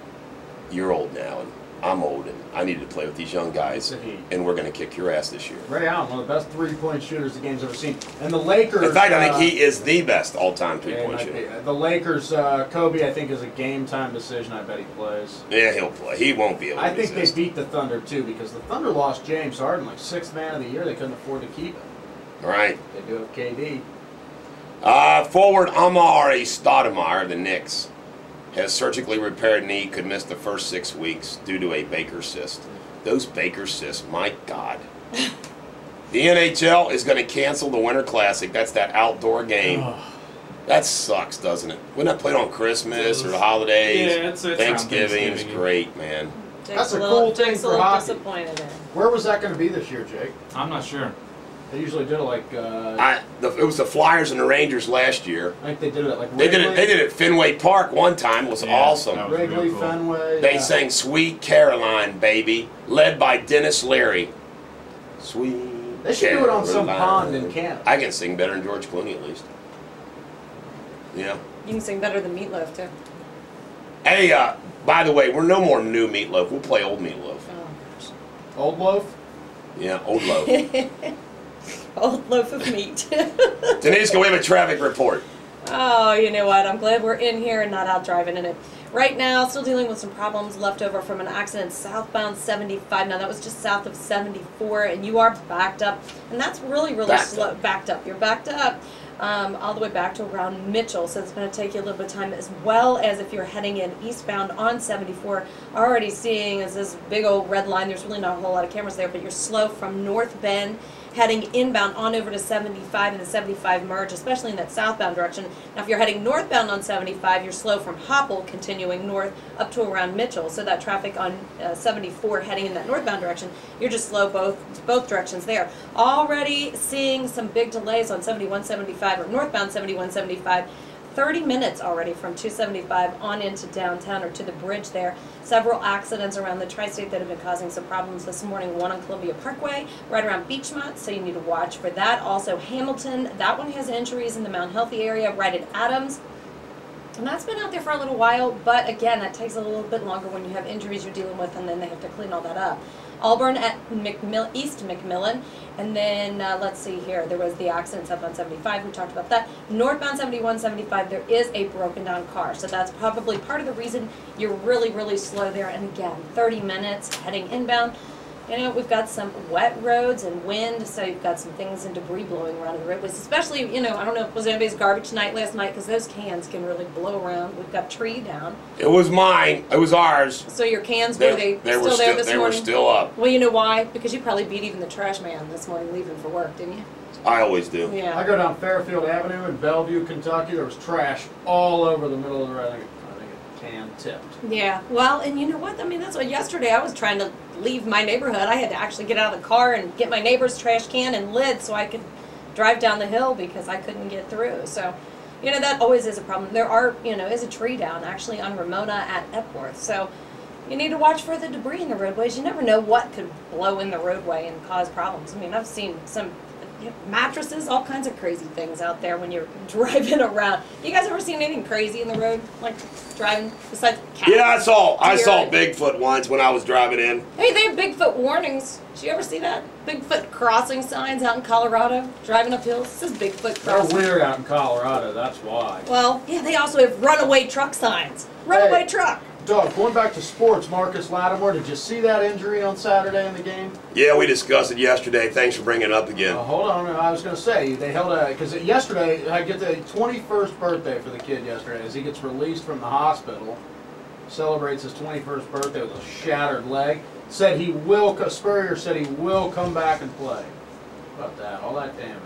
you're old now, and I'm old, and I need to play with these young guys, and we're going to kick your ass this year. Ray Allen, one of the best 3-point shooters the game's ever seen. And the Lakers... In fact, I think he is the best all-time yeah, three-point shooter. the Lakers, Kobe, I think, is a game-time decision. I bet he plays. Yeah, he'll play. He won't be able to I think resist. they beat the Thunder, too, because the Thunder lost James Harden, like 6th man of the year. They couldn't afford to keep him. All right. They do have KD. Forward Amari Stoudemire of the Knicks has surgically repaired knee, could miss the first 6 weeks due to a Baker cyst. Those Baker cysts, my God. The NHL is going to cancel the Winter Classic. That's that outdoor game. That sucks, doesn't it? When that played on Christmas or the holidays, Yeah, it's Thanksgiving is Thanksgiving. great, man. That's a cool thing Jake's for a little hockey. disappointed in. Where was that going to be this year, Jake? I'm not sure. They usually did it like. It was the Flyers and the Rangers last year. I think they did it at like. They did it. They did it at Fenway Park one time. It was awesome. that was Wrigley, real cool. Fenway. They sang "Sweet Caroline, Baby," led by Dennis Leary. Sweet. They should do it on some Caroline. pond in Canada. I can sing better than George Clooney at least. Yeah. You can sing better than Meatloaf too. Hey, by the way, we're no more new Meatloaf. We'll play old Meatloaf. Oh gosh. Old loaf. Yeah, old loaf. Old loaf of meat. Denise, can we have a traffic report? Oh, you know what? I'm glad we're in here and not out driving in it. Right now, still dealing with some problems left over from an accident southbound 75. Now, that was just south of 74, and you are backed up. And that's really, really Backed slow. up. Backed up. You're backed up all the way back to around Mitchell, so it's going to take you a little bit of time, as well as if you're heading in eastbound on 74. Already seeing is this big old red line. There's really not a whole lot of cameras there, but you're slow from North Bend heading inbound on over to 75 and the 75 merge, especially in that southbound direction. Now, if you're heading northbound on 75, you're slow from Hopple continuing north up to around Mitchell. So that traffic on 74 heading in that northbound direction, you're just slow both directions there. Already seeing some big delays on 71, 75 or northbound 71, 75. 30 minutes already from 275 on into downtown or to the bridge there. Several accidents around the tri-state that have been causing some problems this morning. One on Columbia Parkway, right around Beachmont, so you need to watch for that. Also Hamilton, that one has injuries in the Mount Healthy area, right at Adams. And that's been out there for a little while, but again, that takes a little bit longer when you have injuries you're dealing with, and then they have to clean all that up. Auburn at East McMillan, and then let's see here, there was the accident up on 75, we talked about that. Northbound 71, 75, there is a broken down car, so that's probably part of the reason you're really, really slow there. And again, 30 minutes heading inbound. You know, we've got some wet roads and wind, so you've got some things and debris blowing around the roadways, especially, you know, I don't know if it was anybody's garbage night last night, because those cans can really blow around. We've got a tree down. It was mine. It was ours. So your cans, were they still there this morning? They were still up. Well, you know why? Because you probably beat even the trash man this morning leaving for work, didn't you? I always do. Yeah. I go down Fairfield Avenue in Bellevue, Kentucky. There was trash all over the middle of the road. I think a can tipped. Yeah. Well, and you know what? I mean, that's what yesterday I was trying to leave my neighborhood. I had to actually get out of the car and get my neighbor's trash can and lid so I could drive down the hill because I couldn't get through. So, you know, that always is a problem. There is a tree down actually on Ramona at Epworth. So you need to watch for the debris in the roadways. You never know what could blow in the roadway and cause problems. I mean, I've seen some mattresses, all kinds of crazy things out there when you're driving around. You guys ever seen anything crazy in the road, like driving besides cats? Yeah, I saw deer? Bigfoot once when I was driving in. Hey, they have Bigfoot warnings. Did you ever see that? Bigfoot crossing signs out in Colorado, driving up hills. This is Bigfoot They're crossing. weird out in Colorado, that's why. Well, yeah, they also have runaway truck signs. Runaway truck. Doug, going back to sports, Marcus Lattimore, did you see that injury on Saturday in the game? Yeah, we discussed it yesterday. Thanks for bringing it up again. Hold on, I was going to say, they held because yesterday, I get the 21st birthday for the kid yesterday as he gets released from the hospital, celebrates his 21st birthday with a shattered leg. Said he will, Spurrier said he will come back and play. How about that, all that damage.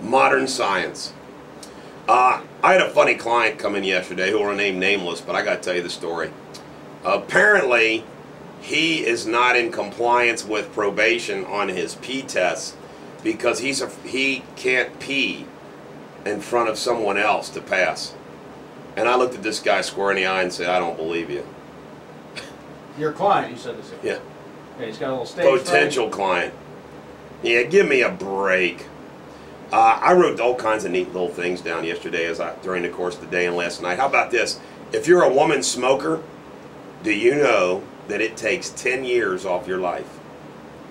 Modern science. I had a funny client come in yesterday who will remain nameless, but I got to tell you the story. Apparently, he is not in compliance with probation on his pee test because he can't pee in front of someone else to pass. And I looked at this guy square in the eye and said, I don't believe you. Your client, you said this. Yeah. Yeah, he's got a little stage Potential client. Yeah, give me a break. I wrote all kinds of neat little things down yesterday during the course of the day and last night. How about this? If you're a woman smoker, do you know that it takes 10 years off your life?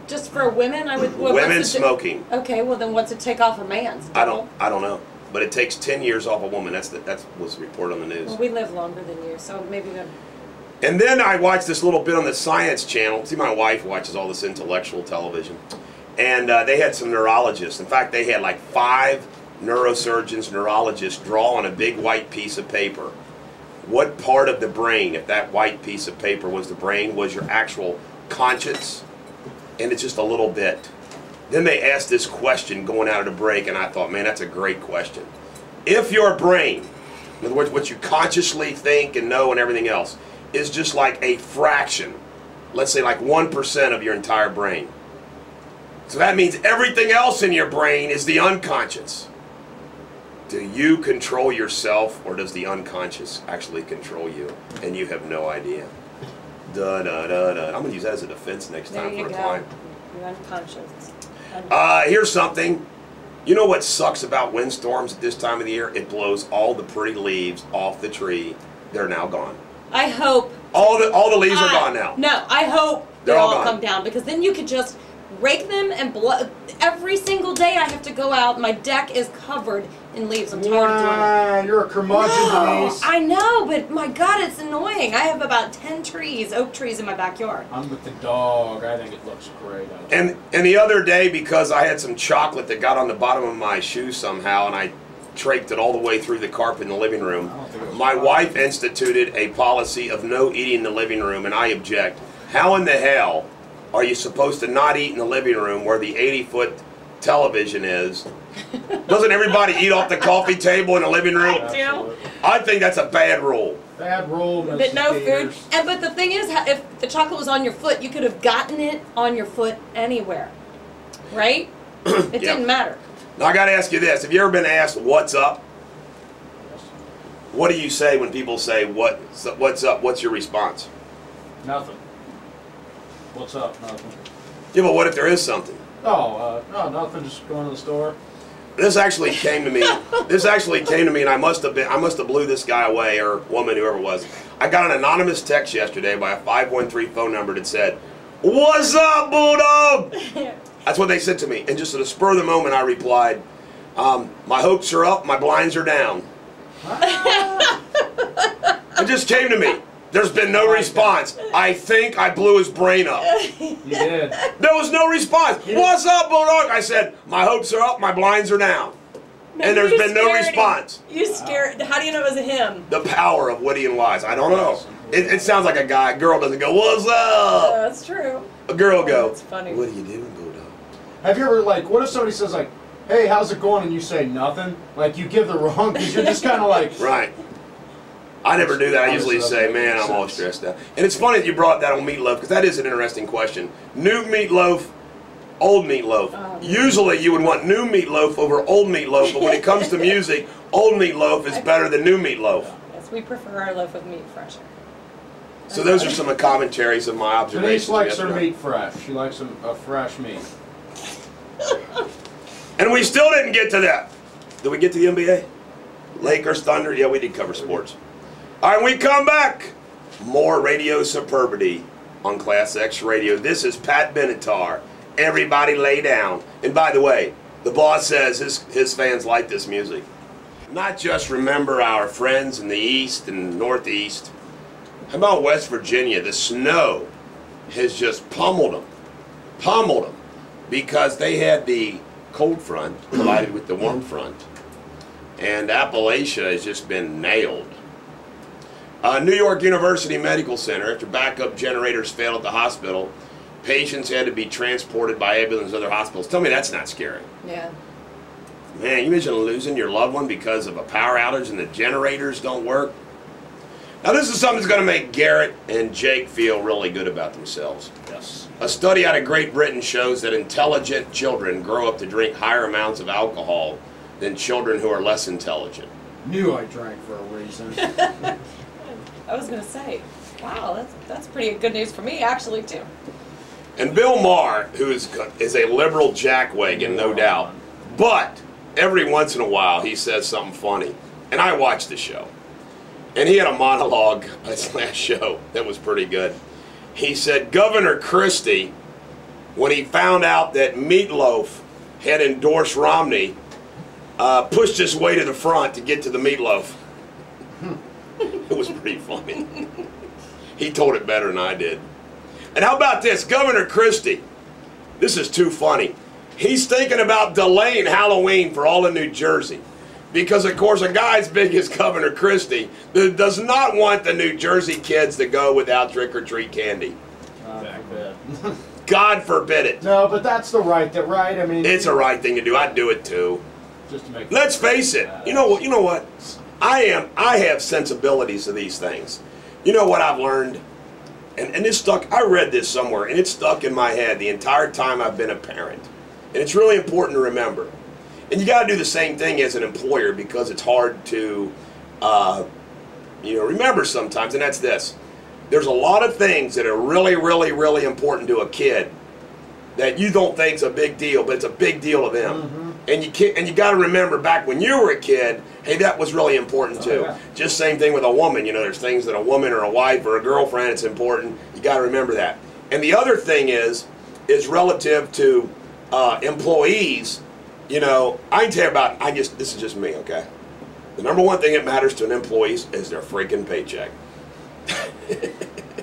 Just for women, I would. Women smoking. Okay, well then, what's it take off a man's? I don't know, but it takes 10 years off a woman. That was reported on the news. Well, we live longer than you, so maybe then. And then I watched this little bit on the Science Channel. See, my wife watches all this intellectual television. And they had some neurologists. In fact, they had like 5 neurosurgeons, neurologists draw on a big white piece of paper what part of the brain, if that white piece of paper was the brain, was your actual conscience. And it's just a little bit. Then they asked this question going out of the break, and I thought, man, that's a great question. If your brain, in other words, what you consciously think and know and everything else, is just like a fraction, let's say like 1% of your entire brain, So that means everything else in your brain is the unconscious. Do you control yourself, or does the unconscious actually control you? And you have no idea. Da da da da. I'm gonna use that as a defense next time for a client. You're unconscious. Here's something. You know what sucks about windstorms at this time of the year? It blows all the pretty leaves off the tree. They're now gone. I hope. All the leaves are gone now. No, I hope They're they all all gone. come down, because then you could just rake them and blow. Every single day I have to go out. My deck is covered in leaves. I'm tired of doing it. You're a curmudgeon, No, Denise. I know, but my God, it's annoying. I have about 10 trees, oak trees in my backyard. I'm with the dog. I think it looks great. And the other day, because I had some chocolate that got on the bottom of my shoe somehow, and I traked it all the way through the carpet in the living room, my wife instituted a policy of no eating in the living room, and I object. How in the hell are you supposed to not eat in the living room where the 80-foot television is? Doesn't everybody eat off the coffee table in the living room? I do. I think that's a bad rule. Bad rule, Mrs. But no food. Deters. But the thing is, if the chocolate was on your foot, you could have gotten it on your foot anywhere, right? It didn't matter. Now I got to ask you this: have you ever been asked what's up? What do you say when people say what's up? What's your response? Nothing. What's up? Nothing. Yeah, but what if there is something? Oh, no, nothing. Just going to the store. This actually came to me. This actually came to me, and I must have blew this guy away, or woman, whoever it was. I got an anonymous text yesterday by a 513 phone number that said, "What's up, Bulldog?" That's what they said to me, and just at the spur of the moment, I replied, "My hopes are up, my blinds are down." It just came to me. There's been no response. I think I blew his brain up. You did. There was no response. What's up, Bulldog? I said, my hopes are up, my blinds are down. And there's been no response. You scared. How do you know it was him? The power of witty and wise. I don't know. It sounds like a guy. A girl doesn't go, what's up? That's true. A girl go, That's funny. what are you doing, Bulldog? Have you ever, like, what if somebody says, like, hey, how's it going? And you say nothing? Like, you give the wrong, because you're just kind of like... Right. I never do that. I usually say, man, I'm all stressed out. And it's funny that you brought that on meatloaf, because that is an interesting question. New meatloaf, old meatloaf. Usually you would want new meatloaf over old meatloaf, but when it comes to music, old meatloaf is better than new meatloaf. Yes, we prefer our loaf of meat fresher. So those are some of the commentaries of my observations. Denise likes her yesterday. meat fresh. She likes a fresh meat. And we still didn't get to that. Did we get to the NBA? Lakers, Thunder? Yeah, we did cover sports. All right, when we come back, more Radio Superbity on Class X Radio. This is Pat Benatar. Everybody lay down. And by the way, the boss says his fans like this music. Not just remember our friends in the east and northeast. How about West Virginia? The snow has just pummeled them. Pummeled them. Because they had the cold front collided with the warm front. And Appalachia has just been nailed. New York University Medical Center, after backup generators failed at the hospital, patients had to be transported by ambulance to other hospitals. Tell me that's not scary. Yeah. Man, you imagine losing your loved one because of a power outage and the generators don't work? Now this is something that's going to make Garrett and Jake feel really good about themselves. Yes. A study out of Great Britain shows that intelligent children grow up to drink higher amounts of alcohol than children who are less intelligent. Knew I drank for a reason. I was going to say, wow, that's pretty good news for me, actually, too. And Bill Maher, who is a liberal jackwagon, no doubt, but every once in a while he says something funny. And I watched the show. And he had a monologue on his last show that was pretty good. He said Governor Christie, when he found out that Meatloaf had endorsed Romney, pushed his way to the front to get to the meatloaf. It was pretty funny. He told it better than I did. And how about this? Governor Christie, this is too funny. He's thinking about delaying Halloween for all of New Jersey. Because, of course, a guy as big as Governor Christie does not want the New Jersey kids to go without trick-or-treat candy. God forbid it. No, but that's the right, I mean... It's a right thing to do. I'd do it too. Just to make... Let's face it. You know what? I have sensibilities to these things. You know what I've learned? and this stuck, I read this somewhere, and it stuck in my head the entire time I've been a parent. And it's really important to remember. And you got to do the same thing as an employer because it's hard to, remember sometimes, and that's this. There's a lot of things that are really, really, really important to a kid that you don't think is a big deal, but it's a big deal to them. Mm-hmm. And you got to remember back when you were a kid, hey, that was really important too. Oh, yeah. Just same thing with a woman. There's things that a woman or a wife or a girlfriend, it's important. You got to remember that. And the other thing is relative to employees. I can tell you about. This is just me, okay. The number one thing that matters to an employee is their freaking paycheck.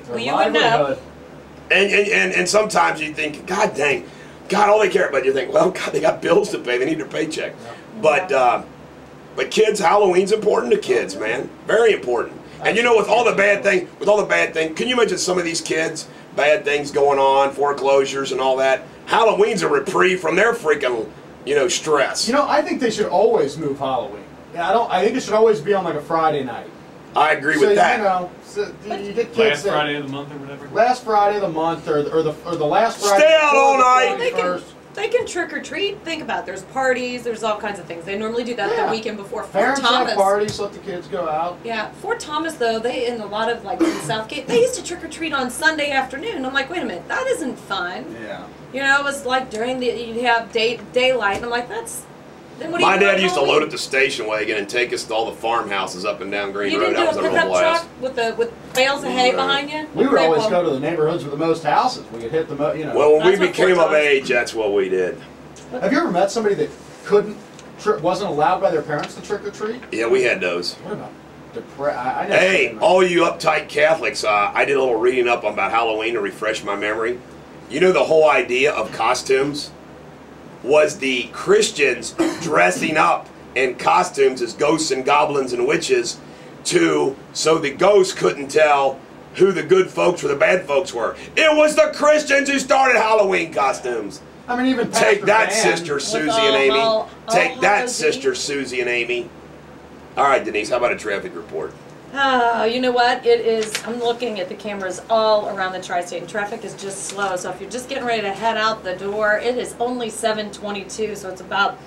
Well, you would know. And sometimes you think, God dang, God, all they care about. You think, well, God, they got bills to pay. They need their paycheck. Yeah. But kids, Halloween's important to kids, man. Very important. And with all the bad things, can you imagine some of these kids, bad things going on, foreclosures and all that? Halloween's a reprieve from their freaking, stress. I think they should always move Halloween. Yeah, I think it should always be on like a Friday night. I agree with that. You get kids Last Friday of the month or whatever. Last Friday of the month, or the last Friday. Stay out all night. They can trick or treat. Think about it. There's parties. There's all kinds of things. They normally do that the weekend before. Fort Parents Thomas. have parties. Let the kids go out. Yeah, Fort Thomas though, they in a lot of in Southgate, they used to trick or treat on Sunday afternoon. I'm like, wait a minute, that isn't fun. Yeah. It was like during you'd have daylight, and I'm like, that's. Then what do you My do dad on used to Halloween? load up the station wagon and take us to all the farmhouses up and down Green You Road. didn't That do was a a real pickup blast. truck with bales of hay behind you? We would Okay, always well, go to the neighborhoods with the most houses. We could hit the Well, when we That's what became Fort of Thomas- age, that's what we did. Have you ever met somebody that wasn't allowed by their parents to trick or treat? Yeah, we had those. What about I never Hey, met- all you uptight Catholics, I did a little reading up about Halloween to refresh my memory. The whole idea of costumes was the Christians dressing up in costumes as ghosts and goblins and witches so the ghosts couldn't tell who the good folks or the bad folks were. It was the Christians who started Halloween costumes. I mean, even Take Pastor that, Dan, Sister Susie and Amy. all Take that, Hallows Sister Susie and Amy. All right, Denise, how about a traffic report? You know what? It is. I'm looking at the cameras all around the tri-state, and traffic is just slow. So if you're just getting ready to head out the door, it is only 7:22. So it's about.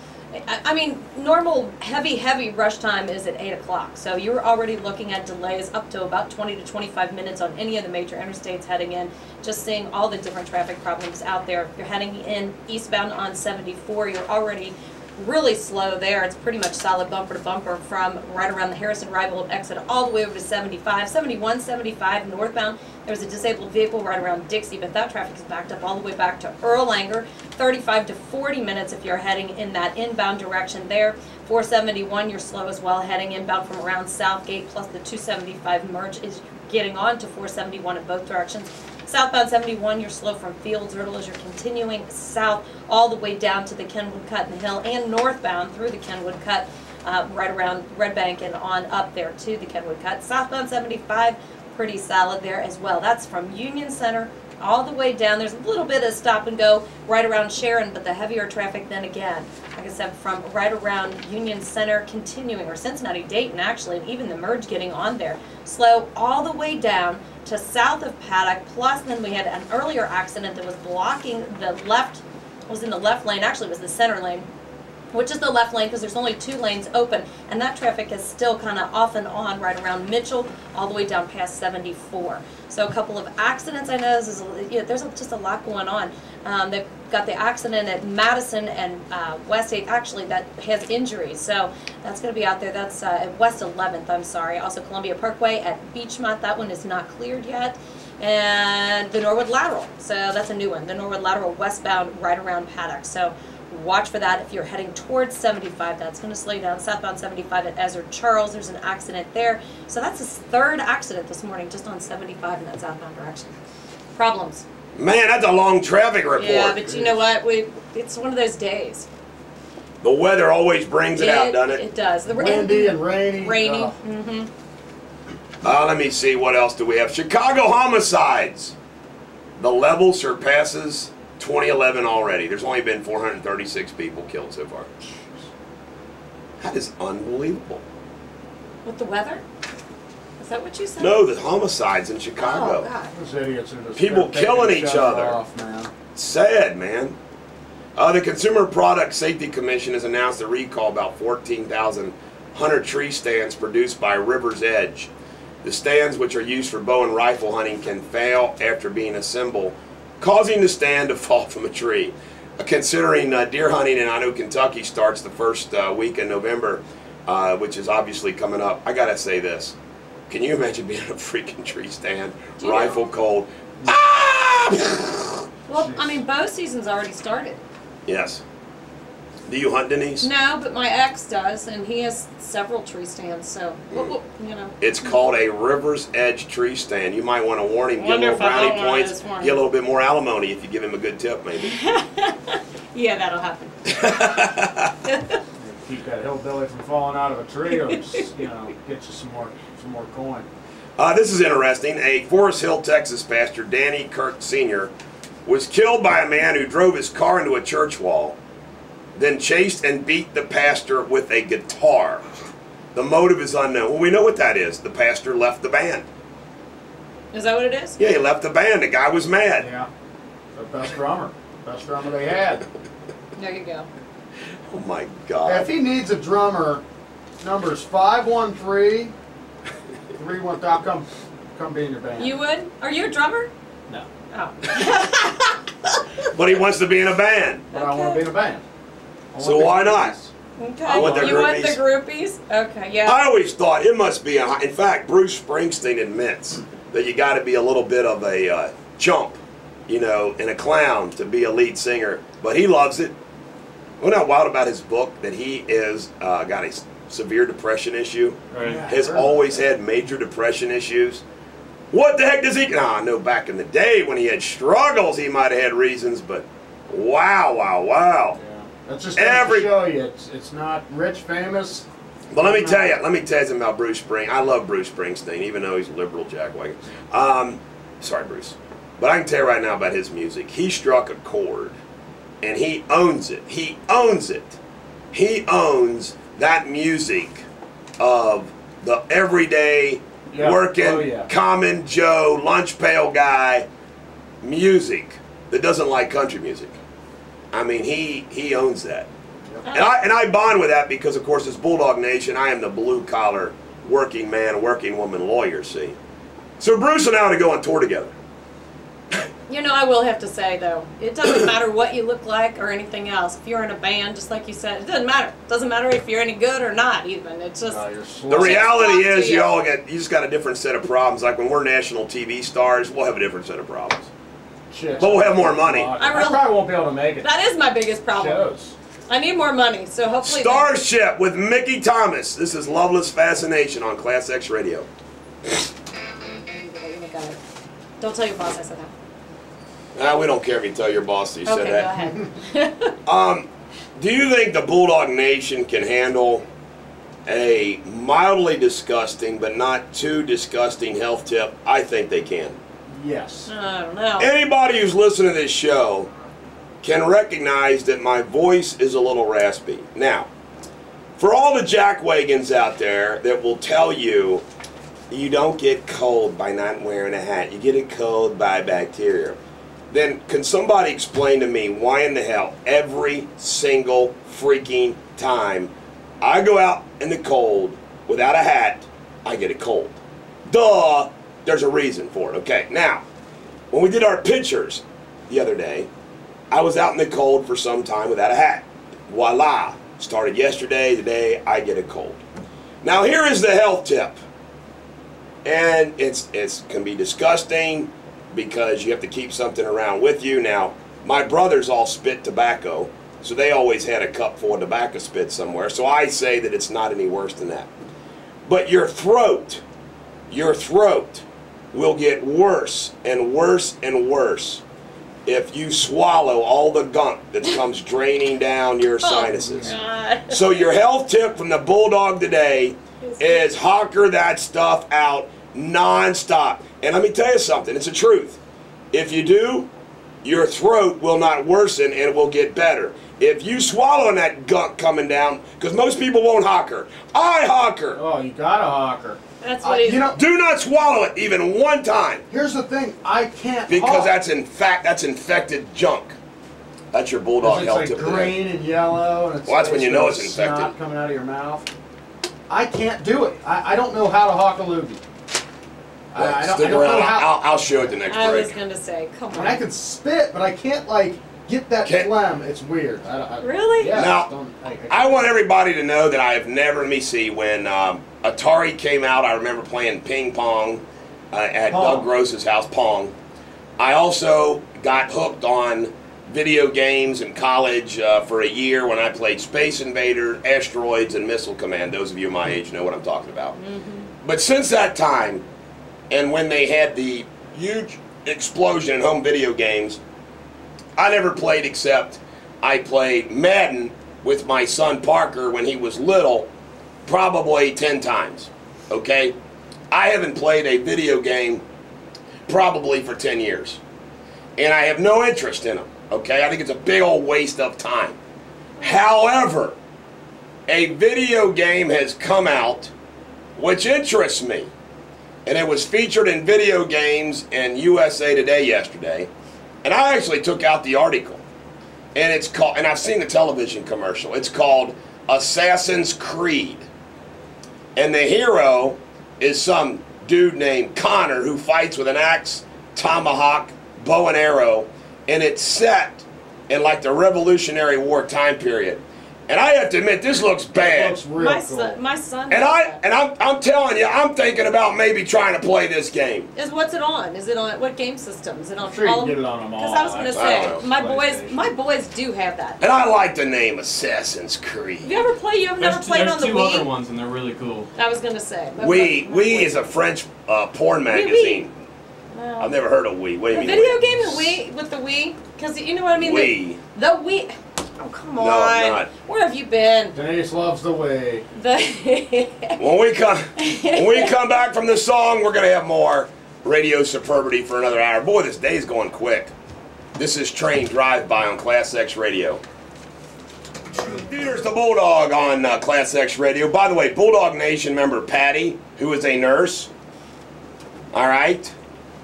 I mean, normal heavy rush time is at 8 o'clock. So you're already looking at delays up to about 20 to 25 minutes on any of the major interstates heading in. Just seeing all the different traffic problems out there. If you're heading in eastbound on 74, you're already really slow there. It's pretty much solid bumper to bumper from right around the Harrison-Rybold exit all the way over to 75. 71, 75 northbound. There's a disabled vehicle right around Dixie, but that traffic is backed up all the way back to Erlanger. 35 to 40 minutes if you're heading in that inbound direction there. 471, you're slow as well, heading inbound from around Southgate, plus the 275 merge is getting on to 471 in both directions. Southbound 71, you're slow from Fields Riddle as you're continuing south all the way down to the Kenwood Cut and Hill, and northbound through the Kenwood Cut, right around Red Bank and on up there to the Kenwood Cut. Southbound 75, pretty solid there as well. That's from Union Center all the way down. There's a little bit of stop and go right around Sharon, but the heavier traffic then again, like I said, from right around Union Center continuing, or Cincinnati, Dayton actually, and even the merge getting on there. Slow all the way down to south of Paddock, plus then we had an earlier accident that was blocking the left, was in the left lane, actually it was the center lane, which is the left lane because there's only 2 lanes open, and that traffic is still kind of off and on right around Mitchell all the way down past 74. So a couple of accidents. I know there's just a lot going on. They've got the accident at Madison and West 8th actually that has injuries, so that's going to be out there. That's at West 11th, I'm sorry. Also Columbia Parkway at Beechmont, that one is not cleared yet. And the Norwood Lateral, so that's a new one. The Norwood Lateral westbound right around Paddock. So watch for that if you're heading towards 75. That's going to slow you down. Southbound 75 at Ezra Charles, there's an accident there. So that's his 3rd accident this morning just on 75 in that southbound direction. Problems. Man, that's a long traffic report. Yeah, but you know what? It's one of those days. The weather always brings it out, doesn't it? It does. Windy and rainy. Rainy. Oh. Mm-hmm. Let me see, what else do we have? Chicago homicides. The level surpasses 2011 already. There's only been 436 people killed so far. That is unbelievable. With the weather? Is that what you said? No, the homicides in Oh, Chicago. God. Those idiots are just People taking killing each other. off, man. Sad, man. The Consumer Product Safety Commission has announced a recall about 14,000 hunter tree stands produced by River's Edge. The stands, which are used for bow and rifle hunting, can fail after being assembled, causing the stand to fall from a tree. Considering deer hunting in Kentucky starts the first week in November, which is obviously coming up, I gotta say this. Can you imagine being in a freaking tree stand, rifle cold? Ah! Well, I mean, bow season's already started. Yes. Do you hunt, Denise? No, but my ex does, and he has several tree stands, so, you know. It's called a River's Edge tree stand. You might want to warn him, get a Wonder little if I brownie want one of points, those for him. get a little bit more alimony if you give him a good tip, maybe. Yeah, that'll happen. Keep that hillbilly from falling out of a tree, or just, you know, get you some more coin. This is interesting. A Forest Hill, Texas pastor, Danny Kirk Sr., was killed by a man who drove his car into a church wall, then chased and beat the pastor with a guitar. The motive is unknown. Well, we know what that is. The pastor left the band. Is that what it is? Yeah, he left the band. The guy was mad. Yeah. The best drummer they had. There you go. Oh my If God. he needs a drummer, numbers 513 31. I'll come be in your band. You would? Are you a drummer? No. Oh. But he wants to be in a band. But I want to be in a band. So why not? Okay. I want the You want the groupies. groupies? Okay, yeah. I always thought it must be in fact, Bruce Springsteen admits that you got to be a little bit of a chump, you know, and a clown to be a lead singer, but he loves it. Wasn't that wild about his book that he is got a severe depression issue? Right. Yeah. Has always had major depression issues. What the heck does he? Nah, I know back in the day when he had struggles, he might have had reasons, but wow. Yeah. That's just to show you it's not rich, famous. But let me tell you something about Bruce Springsteen. I love Bruce Springsteen, even though he's a liberal jackwagon. Sorry, Bruce. But I can tell you right now about his music. He struck a chord, and he owns it. He owns it. He owns that music of the everyday, working, common Joe, lunch pail guy music that doesn't like country music. I mean, he owns that. And I bond with that because, of course, as Bulldog Nation, I am the blue-collar, working man, working woman lawyer, see? So Bruce and I ought to go on tour together. You know, I will have to say, though, it doesn't matter what you look like or anything else. If you're in a band, just like you said, it doesn't matter. It doesn't matter if you're any good or not, even. It's just... The reality is you just got a different set of problems. Like when we're national TV stars, we'll have a different set of problems. Chicks. But we'll have more money. I probably won't be able to make it. That is my biggest problem. Shows. I need more money, so hopefully... Starship with Mickey Thomas. This is Loveless Fascination on Class X Radio. Don't tell your boss I said that. We don't care if you tell your boss that you said that. Go ahead. Do you think the Bulldog Nation can handle a mildly disgusting but not too disgusting health tip? I think they can. Yes. I don't know. Anybody who's listening to this show can recognize that my voice is a little raspy. Now, for all the jackwagons out there that will tell you you don't get cold by not wearing a hat, you get a cold by bacteria, then can somebody explain to me why in the hell every single freaking time I go out in the cold without a hat, I get a cold? Duh! There's a reason for it. Okay, now, when we did our pictures the other day, I was out in the cold for some time without a hat. Voila! Started yesterday, today I get a cold. Now here is the health tip. And it can be disgusting because you have to keep something around with you. Now, my brothers all spit tobacco, so they always had a cup full of tobacco spit somewhere, so I say that it's not any worse than that. But your throat will get worse and worse and worse if you swallow all the gunk that comes draining down your sinuses. So your health tip from the Bulldog today is hawker that stuff out non-stop. And let me tell you something, it's the truth. If you do, your throat will not worsen and it will get better. If you swallowing that gunk coming down, because most people won't hawker. I hawker. Oh, you got a hawker. That's what he's. You know, Do not swallow it even one time, here's the thing. I can't because hawk. that's infected junk. That's your Bulldog It's health like tip today. green and yellow, and it's Well, that's when you know it's basically infected. snot coming out of your mouth. I can't do it. I don't know how to hawk a loogie. I don't Stick know around. how. I'll show it the next I was break. gonna say, come I mean, I on. can spit, but I can't like get that Can't- phlegm. It's weird. Really? Yeah. Now, I want everybody to know that I have never, let me see, when Atari came out, I remember playing ping pong at Pong. Doug Gross's house, Pong. I also got hooked on video games in college for a year when I played Space Invaders, Asteroids, and Missile Command. Those of you my age know what I'm talking about. But since that time, and when they had the huge explosion in home video games, I never played except I played Madden with my son Parker when he was little, probably 10 times, okay? I haven't played a video game probably for 10 years. And I have no interest in them, okay? I think it's a big old waste of time. However, a video game has come out which interests me. And it was featured in Video Games in USA Today yesterday. And I actually took out the article. And it's called, and I've seen the television commercial, it's called Assassin's Creed. And the hero is some dude named Connor who fights with an axe, tomahawk, bow and arrow. And it's set in like the Revolutionary War time period. And I have to admit, this looks It bad. looks real cool. My son. And I'm telling you, I'm thinking about maybe trying to play this game. What's it on? Is it on what game system? Is it on I'm sure you all can of get them? it on them all. Because I was gonna I don't say, know. my boys do have that. And I like the name Assassin's Creed. Have you ever played? You've never played there's on the two Wii? other ones, and they're really cool. I was gonna say. Wii is a French porn magazine. Well, I've never heard of Wii. What do you the mean? video game the Wii with the Wii, because you know what I mean. Wii. The Wii. Oh come on. No, I'm not. Where have you been? Denise loves the way. The. When we come back from the song, we're gonna have more radio superbity for another hour. Boy, this day's going quick. This is Train Drive By on Class X Radio. Here's the Bulldog on Class X Radio. By the way, Bulldog Nation member Patty, who is a nurse, all right,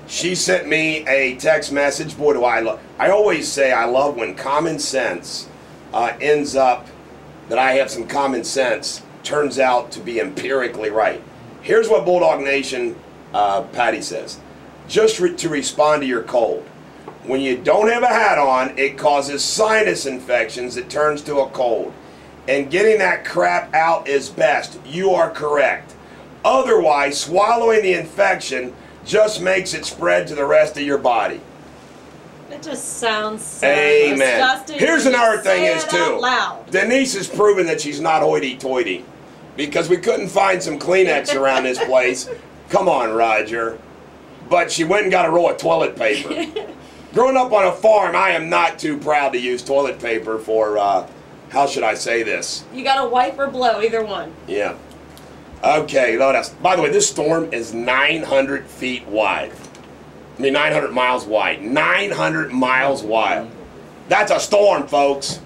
she sent me a text message. Boy, do I love. I always say I love when common sense ends up, that I have some common sense, turns out to be empirically right. Here's what Bulldog Nation Patty says. Just to respond to your cold. When you don't have a hat on, it causes sinus infections that turns to a cold. And getting that crap out is best. You are correct. Otherwise, swallowing the infection just makes it spread to the rest of your body. It just sounds so Amen. disgusting. Here's when you another thing say is it too. out loud. Denise has proven that she's not hoity-toity because we couldn't find some Kleenex around this place. Come on, Roger. But she went and got a roll of toilet paper. Growing up on a farm, I am not too proud to use toilet paper for, how should I say this? You got to wipe or blow, either one. Yeah. Okay, by the way, this storm is 900 feet wide. I mean, 900 miles wide. 900 miles wide. That's a storm, folks.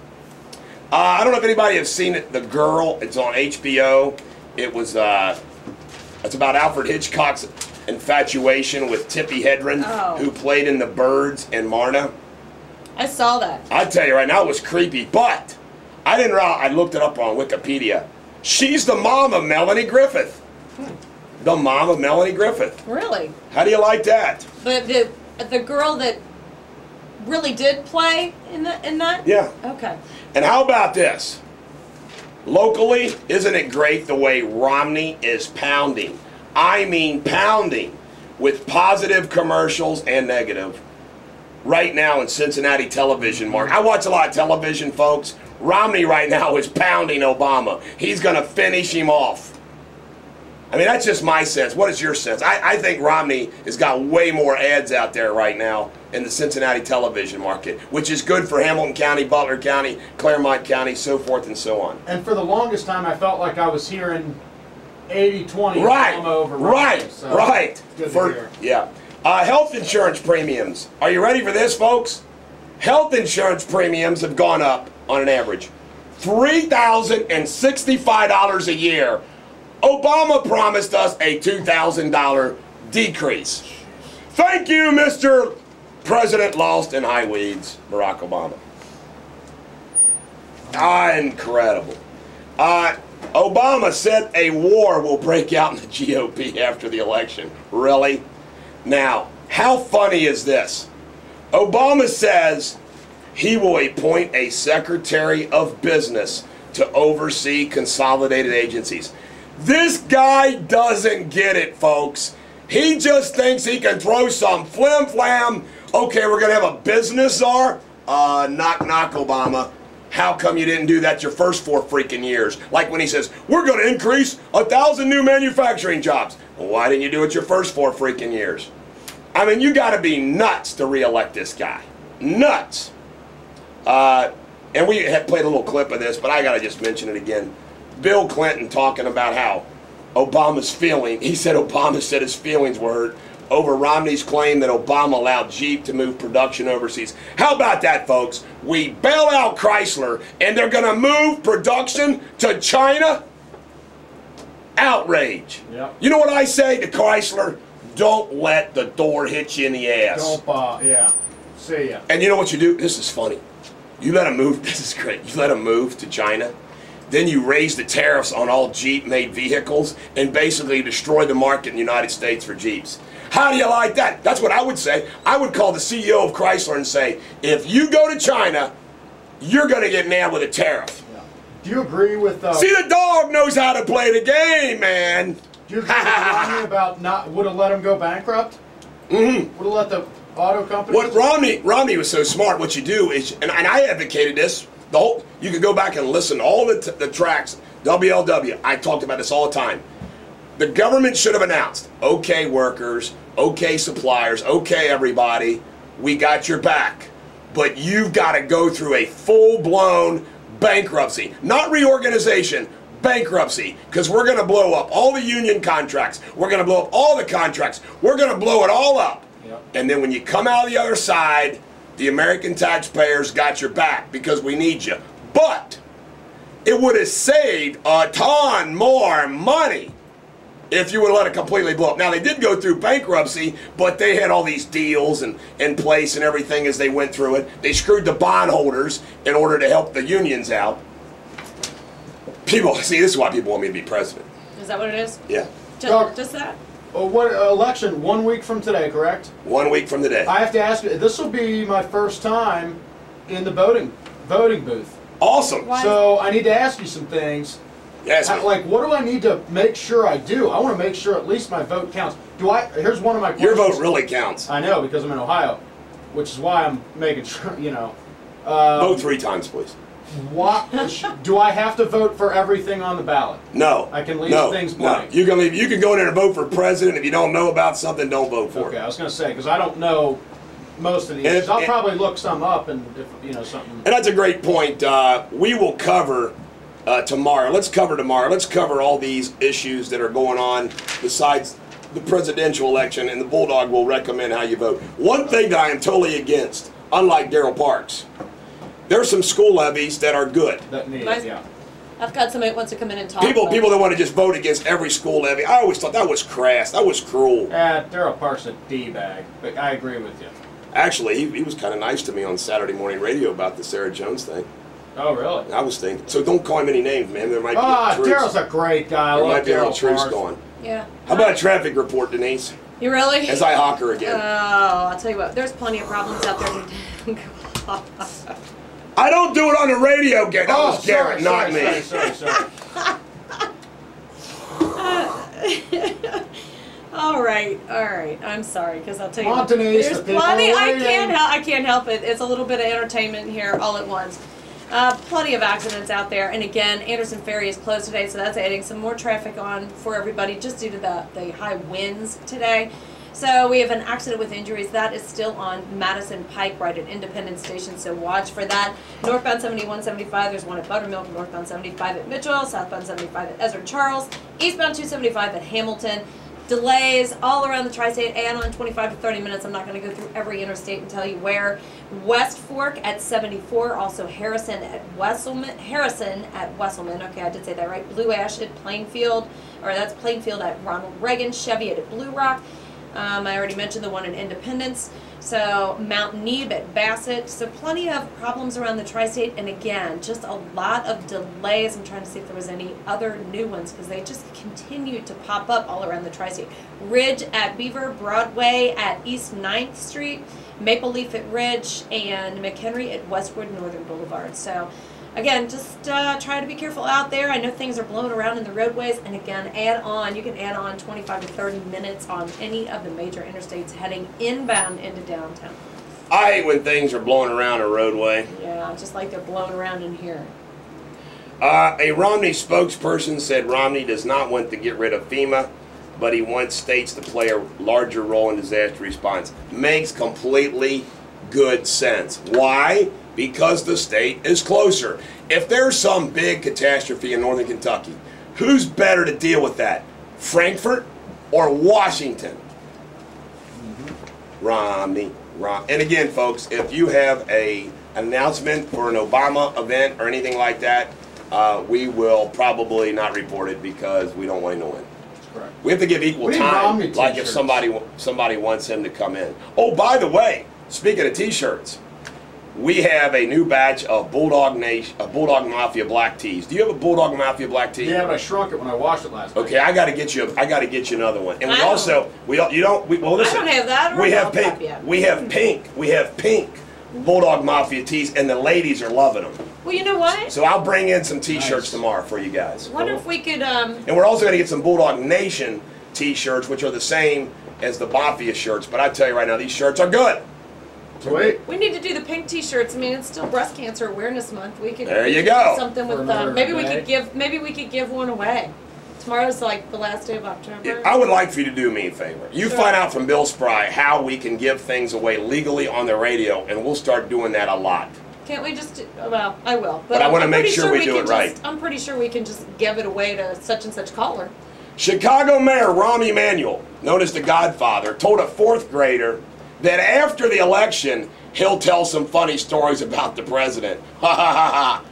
I don't know if anybody has seen it, The Girl. It's on HBO. It was, it's about Alfred Hitchcock's infatuation with Tippi Hedren, who played in The Birds and Marna. I saw that. I tell you right now, it was creepy, but I didn't realize, I looked it up on Wikipedia. She's the mom of Melanie Griffith. The mom of Melanie Griffith. Really? How do you like that? But the girl that really did play in that? Yeah. Okay. And how about this? Locally, isn't it great the way Romney is pounding? I mean pounding with positive commercials and negative. Right now in Cincinnati television market. I watch a lot of television, folks. Romney right now is pounding Obama. He's going to finish him off. I mean, that's just my sense. What is your sense? I think Romney has got way more ads out there right now in the Cincinnati television market, which is good for Hamilton County, Butler County, Claremont County, so forth and so on. And for the longest time, I felt like I was hearing 80-20 Right, Obama over Romney, right, so right. Good to hear. Yeah. Health insurance premiums. Are you ready for this, folks? Health insurance premiums have gone up on an average $3,065 a year Obama promised us a $2,000 decrease. Thank you, Mr. President Lost in High Weeds, Barack Obama. Incredible. Obama said a war will break out in the GOP after the election. Really? Now, how funny is this? Obama says he will appoint a Secretary of Business to oversee consolidated agencies. This guy doesn't get it, folks. He just thinks he can throw some flim-flam. Okay, we're going to have a business czar? Knock, knock, Obama. How come you didn't do that your first 4 freaking years? Like when he says, we're going to increase 1,000 new manufacturing jobs. Well, why didn't you do it your first 4 freaking years? I mean, you got to be nuts to re-elect this guy. Nuts. And we had played a little clip of this, but I got to just mention it again. Bill Clinton talking about how Obama's feeling, he said Obama said his feelings were hurt over Romney's claim that Obama allowed Jeep to move production overseas. How about that, folks? We bail out Chrysler and they're going to move production to China? Outrage. Yep. You know what I say to Chrysler? Don't let the door hit you in the ass. Don't, yeah. See ya. And you know what you do? This is funny. You let them move, this is great. You let them move to China. Then you raise the tariffs on all Jeep-made vehicles and basically destroy the market in the United States for Jeeps. How do you like that? That's what I would say. I would call the CEO of Chrysler and say, if you go to China, you're going to get nailed with a tariff. Yeah. Do you agree with... See, the dog knows how to play the game, man. Do you agree with Romney about would have let him go bankrupt? Mm-hmm. Would have let the auto company... What Romney was so smart, what you do is, and I advocated this, you can go back and listen to all the tracks, WLW, I talked about this all the time. The government should have announced, okay workers, okay suppliers, okay everybody, we got your back. But you've got to go through a full-blown bankruptcy. Not reorganization, bankruptcy. Because we're going to blow up all the union contracts. We're going to blow up all the contracts. We're going to blow it all up. Yep. And then when you come out of the other side, the American taxpayers got your back because we need you. But it would have saved a ton more money if you would have let it completely blow up. Now, they did go through bankruptcy, but they had all these deals in place and everything as they went through it. They screwed the bondholders in order to help the unions out. People, see, this is why people want me to be president. Is that what it is? Yeah. Just that? What election? 1 week from today, correct? 1 week from today. I have to ask you, this will be my first time in the voting booth. Awesome. Why? So I need to ask you some things. Yes. Like, what do I need to make sure I do? I want to make sure at least my vote counts. Here's one of my questions. Your vote really counts. I know, because I'm in Ohio, which is why I'm making sure, you know. Vote 3 times, please. Do I have to vote for everything on the ballot? No. I can leave things blank. No. You can go in there and vote for president. If you don't know about something, don't vote for it. Okay, I was going to say, because I don't know most of these. I'll probably look some up and, something. And that's a great point. We will cover tomorrow. Let's cover tomorrow. Let's cover all these issues that are going on besides the presidential election, and the Bulldog will recommend how you vote. One thing that I am totally against, unlike Darryl Parks, there are some school levies that are good. That need, yeah. I've got somebody who wants to come in and talk. People that want to just vote against every school levy. I always thought that was crass. That was cruel. Darryl Parks a D-bag, but I agree with you. Actually, he was kind of nice to me on Saturday morning radio about the Sarah Jones thing. Oh, really? I was thinking. So don't call him any names, man. There might be truths. Darryl's a great guy. There might be any truths going. Yeah. How about a traffic report, Denise? You really? As I hawk her again. Oh, I'll tell you what. There's plenty of problems out there. I don't do it on the radio, Garrett. That was Garrett, not me. Sorry. All right. I'm sorry, because I'll tell you. Denise, there's plenty. I can't help it. It's a little bit of entertainment here all at once. Plenty of accidents out there, and again, Anderson Ferry is closed today, so that's adding some more traffic on for everybody just due to the high winds today. So we have an accident with injuries. That is still on Madison Pike right at Independence Station, so watch for that. Northbound 71, 75, there's one at Buttermilk, northbound 75 at Mitchell, southbound 75 at Ezra Charles, eastbound 275 at Hamilton. Delays all around the tri-state and on 25 to 30 minutes. I'm not going to go through every interstate and tell you where. West Fork at 74. Also Harrison at Wesselman. Okay, I did say that right. Blue Ash at Plainfield, or that's Plainfield at Ronald Reagan. Cheviot at Blue Rock. I already mentioned the one in Independence. So Mount Neeb at Bassett. So plenty of problems around the tri-state, and again, just a lot of delays. I'm trying to see if there was any other new ones because they just continue to pop up all around the tri-state. Ridge at Beaver, Broadway at East 9th Street, Maple Leaf at Ridge, and McHenry at Westwood Northern Boulevard. So again, just try to be careful out there. I know things are blowing around in the roadways, and again, you can add on 25 to 30 minutes on any of the major interstates heading inbound into downtown. I hate when things are blowing around a roadway. Yeah, just like they're blowing around in here. A Romney spokesperson said Romney does not want to get rid of FEMA, but he wants states to play a larger role in disaster response. Makes completely good sense. Why? Because the state is closer. If there's some big catastrophe in northern Kentucky, who's better to deal with that? Frankfort or Washington? Romney. And again, folks, if you have an announcement for an Obama event or anything like that, we will probably not report it because we don't want him to win. Correct. We have to give equal time, like if somebody wants him to come in. Oh, by the way, speaking of T-shirts, we have a new batch of Bulldog Mafia black tees. Do you have a Bulldog Mafia black tee? Yeah, but I shrunk it when I washed it last night. Okay, I got to get you another one. And we listen. I don't have that. We have pink. We have pink Bulldog Mafia tees, and the ladies are loving them. Well, you know what? So I'll bring in some T-shirts tomorrow for you guys. Wonder if we could. And we're also going to get some Bulldog Nation T-shirts, which are the same as the Mafia shirts. But I tell you right now, these shirts are good. Sweet. We need to do the pink T-shirts. I mean, it's still Breast Cancer Awareness Month. We could. There you go. Do something with maybe we could give one away. Tomorrow's like the last day of October. Yeah, I would like for you to do me a favor. You find out from Bill Spry how we can give things away legally on the radio, and we'll start doing that a lot. Can't we just? Well, I will. But I want to make sure we do it right. I'm pretty sure we can just give it away to such and such caller. Chicago Mayor Rahm Emanuel, known as the Godfather, told a fourth grader that after the election, he'll tell some funny stories about the president. Ha ha ha ha.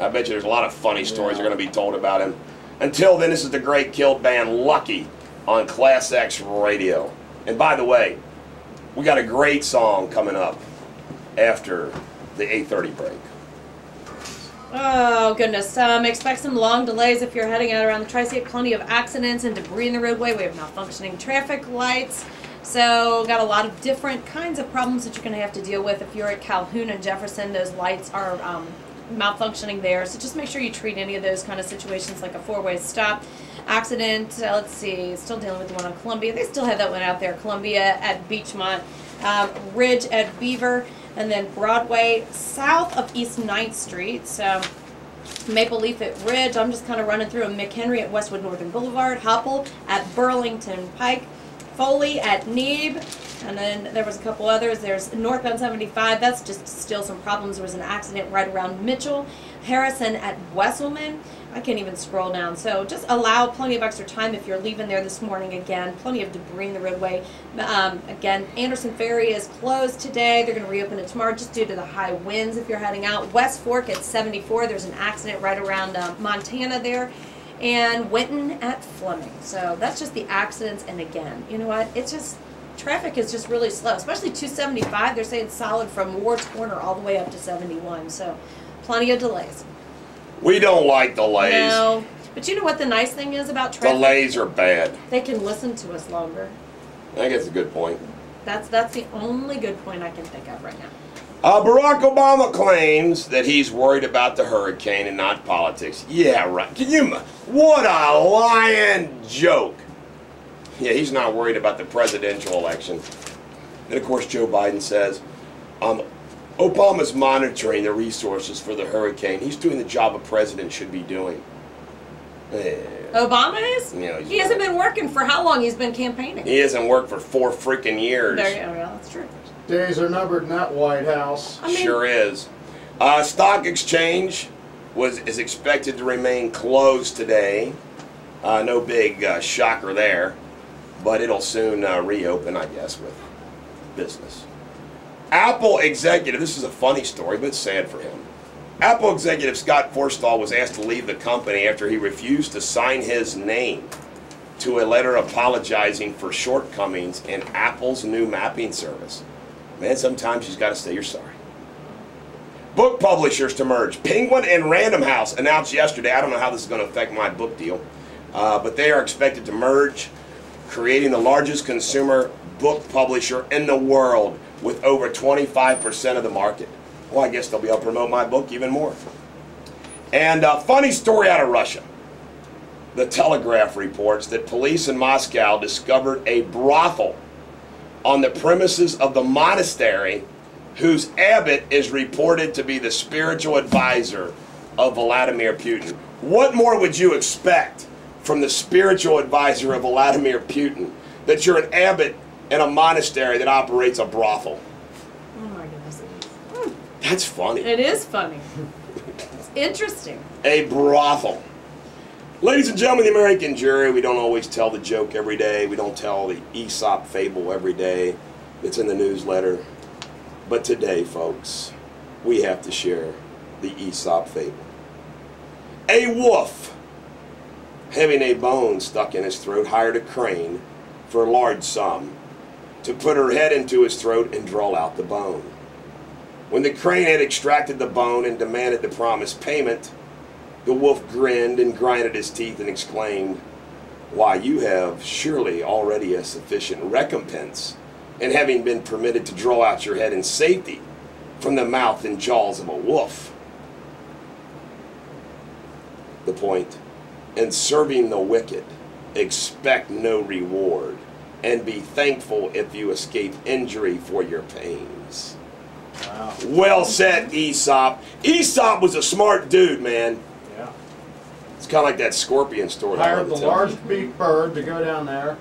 I bet you there's a lot of funny stories that are going to be told about him. Until then, this is the great Killed band Lucky on Class X Radio. And by the way, we got a great song coming up after the 8:30 break. Oh, goodness. Expect some long delays if you're heading out around the tri-state. Plenty of accidents and debris in the roadway. We have malfunctioning traffic lights. So, got a lot of different kinds of problems that you're going to have to deal with. If you're at Calhoun and Jefferson, those lights are malfunctioning there. So just make sure you treat any of those kind of situations like a four-way stop. Accident, let's see, still dealing with the one on Columbia. They still have that one out there. Columbia at Beachmont, Ridge at Beaver, and then Broadway south of East 9th Street. So Maple Leaf at Ridge. I'm just kind of running through them. McHenry at Westwood Northern Boulevard. Hopple at Burlington Pike. Foley at Neeb. And then there was a couple others. There's northbound 75. That's just still some problems. There was an accident right around Mitchell. Harrison at Wesselman. I can't even scroll down. So just allow plenty of extra time if you're leaving there this morning. Again, plenty of debris in the roadway. Again, Anderson Ferry is closed today. They're going to reopen it tomorrow just due to the high winds if you're heading out. West Fork at 74. There's an accident right around Montana there. And Winton at Fleming. So that's just the accidents. And again, you know what? It's just, traffic is just really slow, especially 275. They're saying solid from Ward's Corner all the way up to 71. So plenty of delays. We don't like delays. No. But you know what the nice thing is about traffic? Delays are bad. They can listen to us longer. I think that's a good point. That's the only good point I can think of right now. Barack Obama claims that he's worried about the hurricane and not politics. Yeah, right. What a lying joke. Yeah, he's not worried about the presidential election. And of course, Joe Biden says, Obama's monitoring the resources for the hurricane. He's doing the job a president should be doing. Yeah. Obama is? Yeah, he hasn't been working for how long? He's been campaigning. He hasn't worked for 4 freaking years. There you go. Yeah, that's true. Days are numbered in that White House. I mean, sure is. Stock exchange is expected to remain closed today. No big shocker there. but it'll soon reopen, I guess, with business. Apple executive, this is a funny story, but it's sad for him. Apple executive Scott Forstall was asked to leave the company after he refused to sign his name to a letter apologizing for shortcomings in Apple's new mapping service. Man, sometimes you've got to say you're sorry. Book publishers to merge. Penguin and Random House announced yesterday, I don't know how this is going to affect my book deal, but they are expected to merge, creating the largest consumer book publisher in the world with over 25% of the market. Well, I guess they'll be able to promote my book even more. And a funny story out of Russia. The Telegraph reports that police in Moscow discovered a brothel on the premises of the monastery whose abbot is reported to be the spiritual advisor of Vladimir Putin. What more would you expect from the spiritual advisor of Vladimir Putin? That you're an abbot in a monastery that operates a brothel. Oh my goodness. That's funny. It is funny. It's interesting. A brothel. Ladies and gentlemen, the American jury, we don't always tell the joke every day. We don't tell the Aesop fable every day. It's in the newsletter. But today, folks, we have to share the Aesop fable. A wolf, having a bone stuck in his throat, hired a crane for a large sum to put her head into his throat and draw out the bone. When the crane had extracted the bone and demanded the promised payment, the wolf grinned and grinded his teeth and exclaimed, "Why, you have surely already a sufficient recompense in having been permitted to draw out your head in safety from the mouth and jaws of a wolf." The point, in serving the wicked, expect no reward, and be thankful if you escape injury for your pains. Wow. Well said, Aesop. Aesop was a smart dude, man. Yeah. It's kind of like that scorpion story. I Hired love the to tell. large beaked bird to go down there,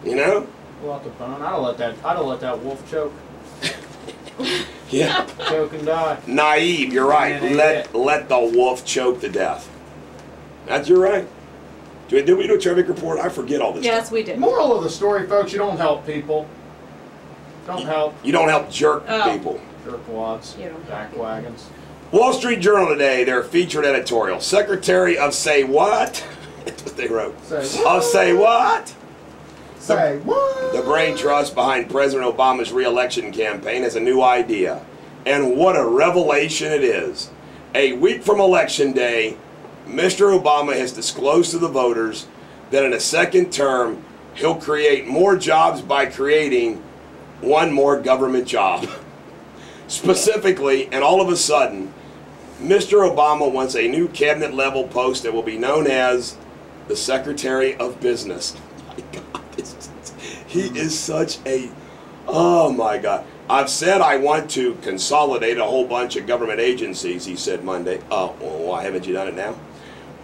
You know? pull out the bone. I'd have let that wolf choke. Yeah. Choke and die. Naive, you're right. And Let the wolf choke to death. That's you're right. Did we do a traffic report? I forget all this Yes, stuff. we did. Moral of the story, folks, you don't help people. Don't help You don't help jerk Oh. people. jerkwads, You don't help back people. wagons. Wall Street Journal today, their featured editorial. Secretary of Say What? That's what they wrote. Say Of Say What? Say what? The brain trust behind President Obama's re-election campaign has a new idea. And what a revelation it is. A week from Election Day, Mr. Obama has disclosed to the voters that in a second term, he'll create more jobs by creating one more government job. Specifically, and all of a sudden, Mr. Obama wants a new cabinet level post that will be known as the Secretary of Business. My God, he is such a, oh my God. I've said I want to consolidate a whole bunch of government agencies, he said Monday. Oh, well, why haven't you done it now?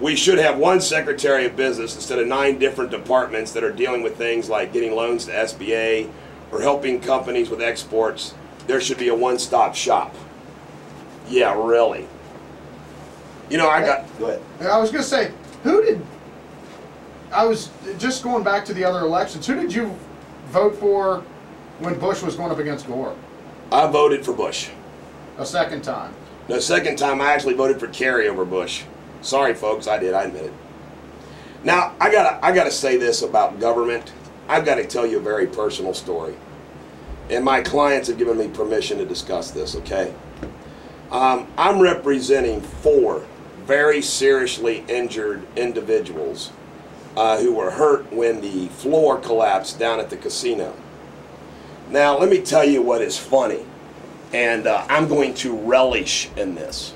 We should have one Secretary of Business instead of 9 different departments that are dealing with things like getting loans to SBA or helping companies with exports. There should be a one-stop shop. Yeah, really. You know, go ahead. I was going to say, I was just going back to the other elections. Who did you vote for when Bush was going up against Gore? I voted for Bush. A second time. The second time I actually voted for Kerry over Bush. Sorry, folks, I did. I admit it. Now, I gotta say this about government. I've got to tell you a very personal story. And my clients have given me permission to discuss this, okay? I'm representing 4 very seriously injured individuals who were hurt when the floor collapsed down at the casino. Now, let me tell you what is funny, and I'm going to relish in this.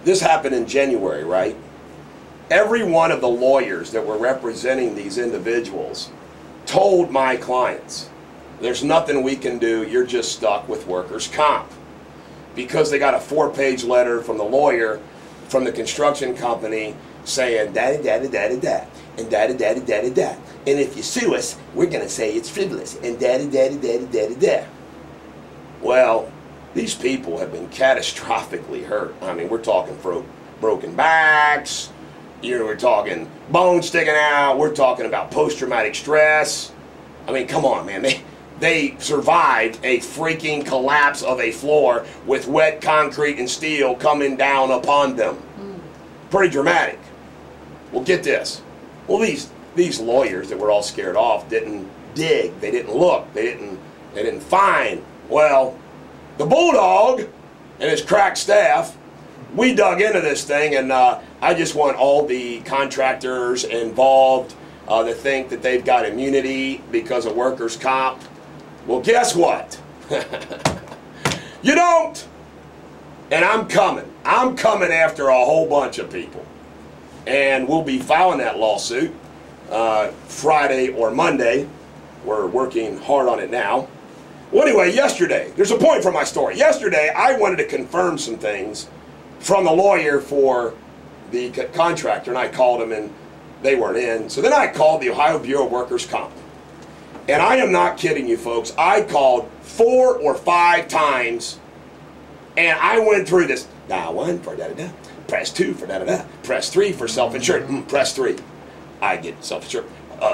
This happened in January, right? Every one of the lawyers that were representing these individuals told my clients, there's nothing we can do, you're just stuck with workers' comp. Because they got a 4-page letter from the lawyer from the construction company saying da-da-da-da-da-da, and da-da-da-da-da-da. And if you sue us, we're going to say it's frivolous, and da-da-da-da-da-da-da. Well, these people have been catastrophically hurt. I mean, we're talking broken backs, You were talking bones sticking out. We're talking about post-traumatic stress. I mean, come on, man. They survived a freaking collapse of a floor with wet concrete and steel coming down upon them. Pretty dramatic. Well, get this. Well, these lawyers that were all scared off didn't dig. They didn't look. They didn't find. Well, the Bulldog and his crack staff, we dug into this thing, and I just want all the contractors involved that think that they've got immunity because of workers' comp. Well, guess what? You don't. And I'm coming. I'm coming after a whole bunch of people. And we'll be filing that lawsuit Friday or Monday. We're working hard on it now. Well, anyway, yesterday, there's a point for my story. Yesterday, I wanted to confirm some things from the lawyer for the contractor, and I called him, and they weren't in. So then I called the Ohio Bureau of Workers' Comp. And I am not kidding you, folks. I called 4 or 5 times, and I went through this. Dial 1 for da-da-da. Press 2 for da-da-da. Press 3 for self-insured. Press 3. I get self-insured.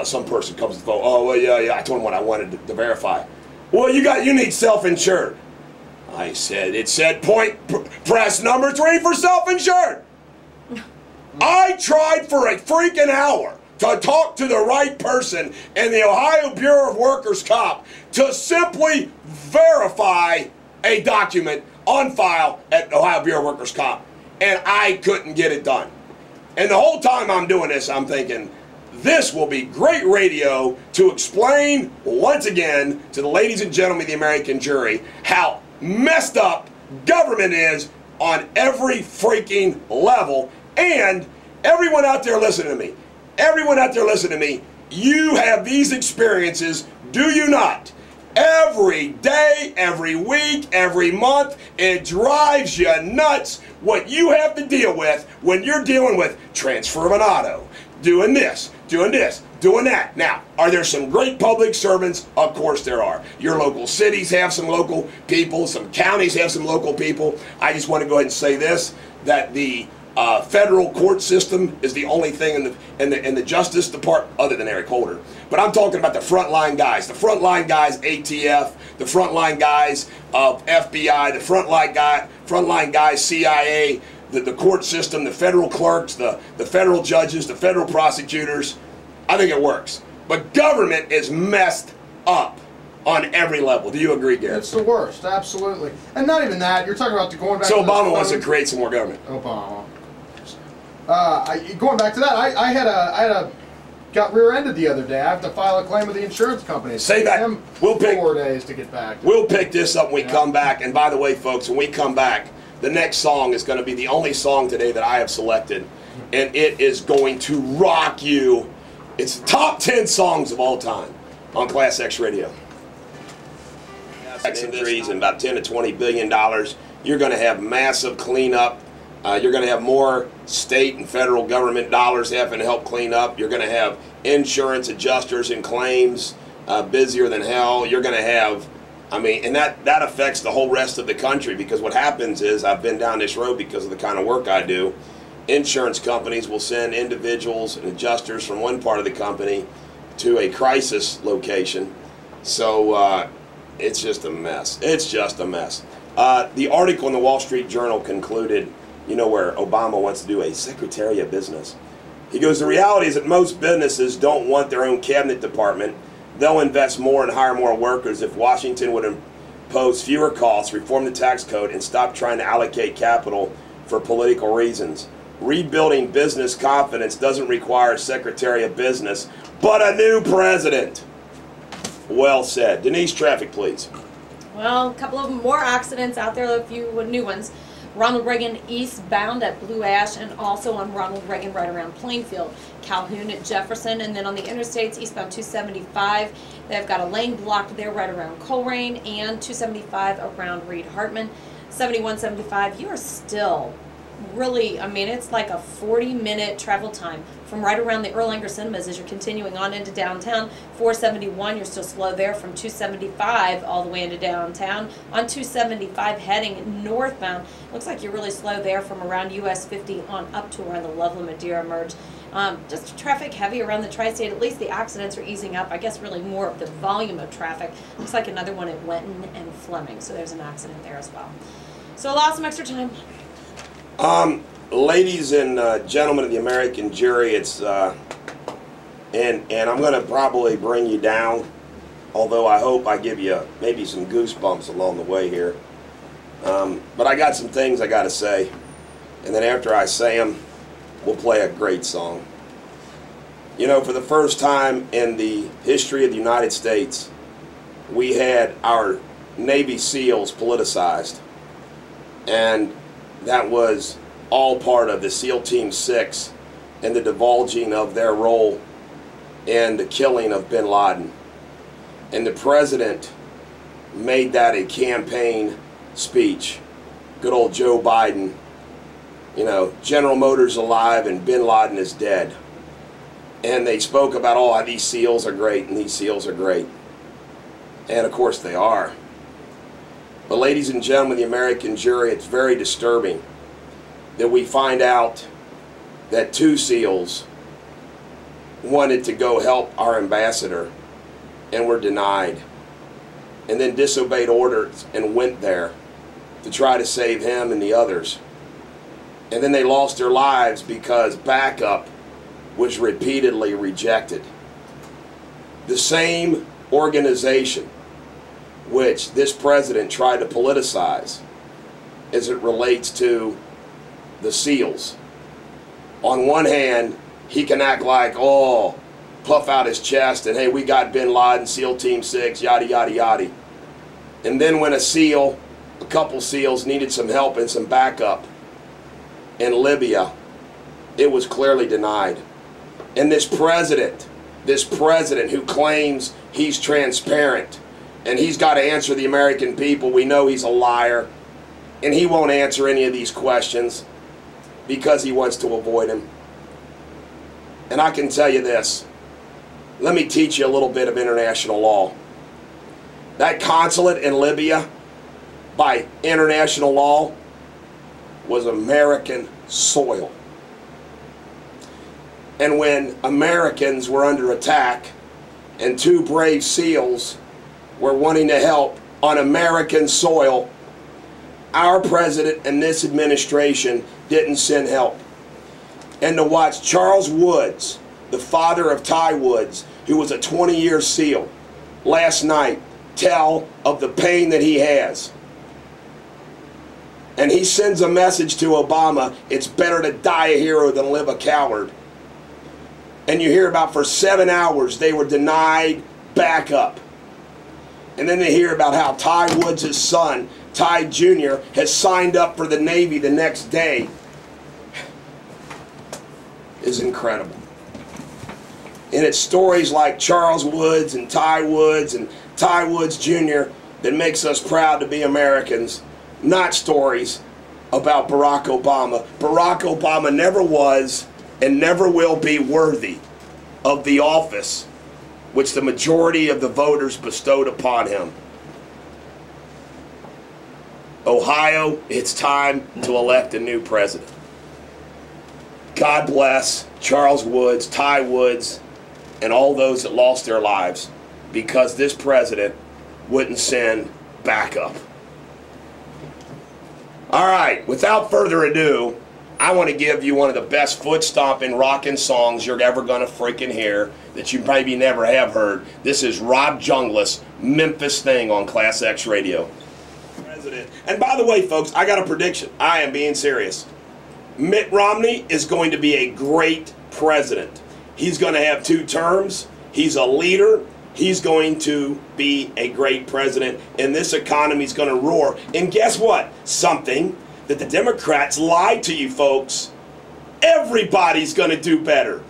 Some person comes to the phone. Oh, well, yeah. I told him what I wanted to verify. Well, you need self-insured. I said, it said press number 3 for self-insured. I tried for a freaking hour to talk to the right person in the Ohio Bureau of Workers' Comp to simply verify a document on file at Ohio Bureau of Workers' Comp, and I couldn't get it done. And the whole time I'm doing this, I'm thinking, this will be great radio to explain once again to the ladies and gentlemen of the American jury how messed up government is on every freaking level. And everyone out there listening to me, you have these experiences, do you not? Every day, every week, every month, it drives you nuts what you have to deal with when you're dealing with transfer of an auto, doing this, doing that. Now, are there some great public servants? Of course there are. Your local cities have some local people, some counties have some local people. I just want to go ahead and say this, that the federal court system is the only thing in the Justice Department, other than Eric Holder. But I'm talking about the frontline guys. The frontline guys, ATF. The frontline guys of FBI. The frontline guys, CIA. The court system. The federal clerks. The federal judges. The federal prosecutors. I think it works. But government is messed up on every level. Do you agree, Garrett? It's the worst, absolutely. And not even that. You're talking about going back. So to Obama wants to create some more government. Obama. Going back to that, I got rear-ended the other day. I have to file a claim with the insurance company. Say that. We'll pick 4 days to get back. We'll pick this up when we come back. And by the way, folks, when we come back, the next song is going to be the only song today that I have selected, and it is going to rock you. It's the top 10 songs of all time on Class X Radio. Injuries and about 10 to 20 billion dollars. You're going to have massive cleanup. You're going to have more state and federal government dollars having to help clean up. You're going to have insurance adjusters and claims busier than hell. You're going to have, and that affects the whole rest of the country, because what happens is, I've been down this road because of the kind of work I do. Insurance companies will send individuals and adjusters from one part of the company to a crisis location. So it's just a mess. It's just a mess. The article in the Wall Street Journal concluded, where Obama wants to do a Secretary of Business. He goes, the reality is that most businesses don't want their own cabinet department. They'll invest more and hire more workers if Washington would impose fewer costs, reform the tax code, and stop trying to allocate capital for political reasons. Rebuilding business confidence doesn't require a Secretary of Business, but a new president. Well said. Denise, traffic, please. Well, a couple of more accidents out there, a few new ones. Ronald Reagan eastbound at Blue Ash, and also on Ronald Reagan right around Plainfield. Calhoun at Jefferson, and then on the interstates eastbound 275, they've got a lane blocked there right around Colerain, and 275 around Reed Hartman. 71, 75, you are still really, I mean, it's like a 40-minute travel time from right around the Erlanger Cinemas as you're continuing on into downtown. 471, you're still slow there from 275 all the way into downtown. On 275 heading northbound, looks like you're really slow there from around US 50 on up to around the Loveland Madeira merge. Just traffic heavy around the tri-state. At least the accidents are easing up. I guess really more of the volume of traffic. Looks like another one at Wenton and Fleming. So there's an accident there as well. So allow some extra time. Ladies and gentlemen of the American jury, it's and I'm going to probably bring you down, although I hope I give you maybe some goosebumps along the way here. But I got some things I got to say, and then after I say them, we'll play a great song. You know, for the first time in the history of the United States, we had our Navy SEALs politicized, and that was all part of the SEAL Team 6 and the divulging of their role in the killing of bin Laden. And the president made that a campaign speech. Good old Joe Biden. You know, General Motors alive and bin Laden is dead. And they spoke about, oh, these SEALs are great and these SEALs are great. And of course they are. But ladies and gentlemen of the American jury, it's very disturbing that we find out that 2 SEALs wanted to go help our ambassador and were denied, and then disobeyed orders and went there to try to save him and the others. And then they lost their lives because backup was repeatedly rejected. The same organization which this president tried to politicize as it relates to the SEALs. On one hand, he can act like, oh, puff out his chest and, hey, we got bin Laden, SEAL Team 6, yada, yada, yada. And then when a couple SEALs needed some help and some backup in Libya, it was clearly denied. And this president who claims he's transparent and he's got to answer the American people, we know he's a liar, and he won't answer any of these questions because he wants to avoid them. And I can tell you this, let me teach you a little bit of international law. That consulate in Libya, by international law, was American soil. And when Americans were under attack and 2 brave SEALs were wanting to help on American soil, our president and this administration didn't send help. And to watch Charles Woods, the father of Ty Woods, who was a 20-year SEAL, last night tell of the pain that he has. And he sends a message to Obama, it's better to die a hero than live a coward. And you hear about for 7 hours they were denied backup. And then they hear about how Ty Woods' son, Ty Jr., has signed up for the Navy the next day. Is incredible. And it's stories like Charles Woods and Ty Woods Jr. that makes us proud to be Americans, not stories about Barack Obama. Barack Obama never was and never will be worthy of the office which the majority of the voters bestowed upon him. Ohio, it's time to elect a new president. God bless Charles Woods, Ty Woods, and all those that lost their lives because this president wouldn't send backup. All right, without further ado, I want to give you one of the best foot-stomping, rockin' songs you're ever going to freaking hear that you maybe never have heard. This is Rob Jungles' Memphis Thing on Class X Radio. President. And by the way, folks, I got a prediction. I am being serious. Mitt Romney is going to be a great president. He's going to have 2 terms. He's a leader. He's going to be a great president, and this economy's going to roar. And guess what? Something that the Democrats lied to you folks. Everybody's going to do better.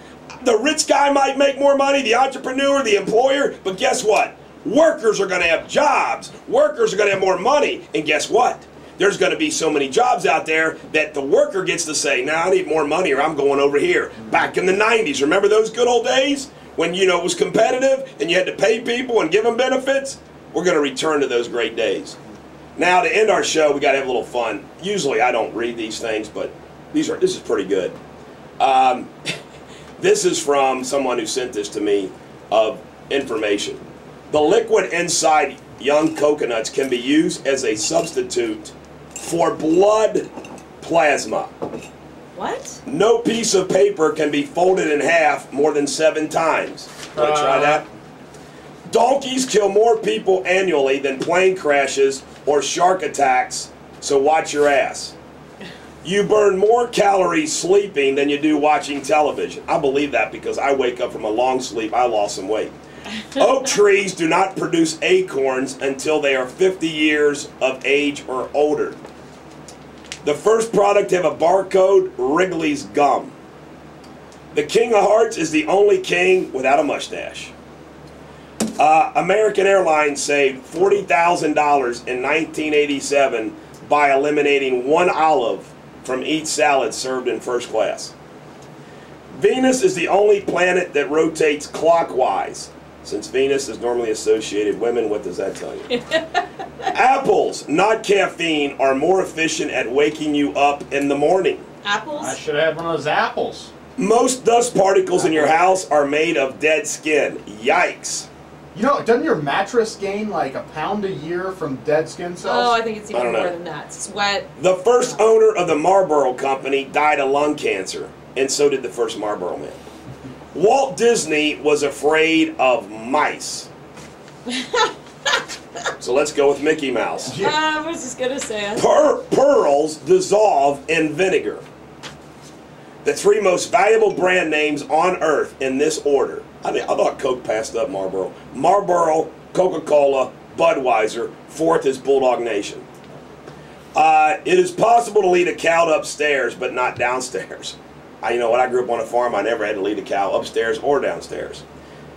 The rich guy might make more money, the entrepreneur, the employer, but guess what? Workers are going to have jobs. Workers are going to have more money. And guess what? there's going to be so many jobs out there that the worker gets to say, "Now I need more money, or I'm going over here." Back in the '90s, remember those good old days when it was competitive and you had to pay people and give them benefits? We're going to return to those great days. Now to end our show, we got to have a little fun. Usually I don't read these things, but this is pretty good. This is from someone who sent this to me of information. The liquid inside young coconuts can be used as a substitute for blood plasma. What? No piece of paper can be folded in half more than 7 times. Want to try that? Donkeys kill more people annually than plane crashes or shark attacks, so watch your ass. You burn more calories sleeping than you do watching television. I believe that because I wake up from a long sleep. I lost some weight. Oak trees do not produce acorns until they are 50 years of age or older. The first product to have a barcode, Wrigley's gum. The King of Hearts is the only king without a mustache. American Airlines saved $40,000 in 1987 by eliminating 1 olive from each salad served in first class. Venus is the only planet that rotates clockwise. Since Venus is normally associated women, what does that tell you? Apples, not caffeine, are more efficient at waking you up in the morning. Apples? I should have had one of those apples. Most dust particles in your house are made of dead skin. Yikes. Doesn't your mattress gain like a pound a year from dead skin cells? Oh, I think it's even don't know. more than that. Sweat. The first owner of the Marlboro Company died of lung cancer, and so did the first Marlboro man. Walt Disney was afraid of mice. So let's go with Mickey Mouse. I was just going to say it. Pearls dissolve in vinegar. The 3 most valuable brand names on earth in this order. I thought Coke passed up Marlboro. Marlboro, Coca-Cola, Budweiser. 4th is Bulldog Nation. It is possible to lead a cow upstairs, but not downstairs. When I grew up on a farm, I never had to lead a cow upstairs or downstairs.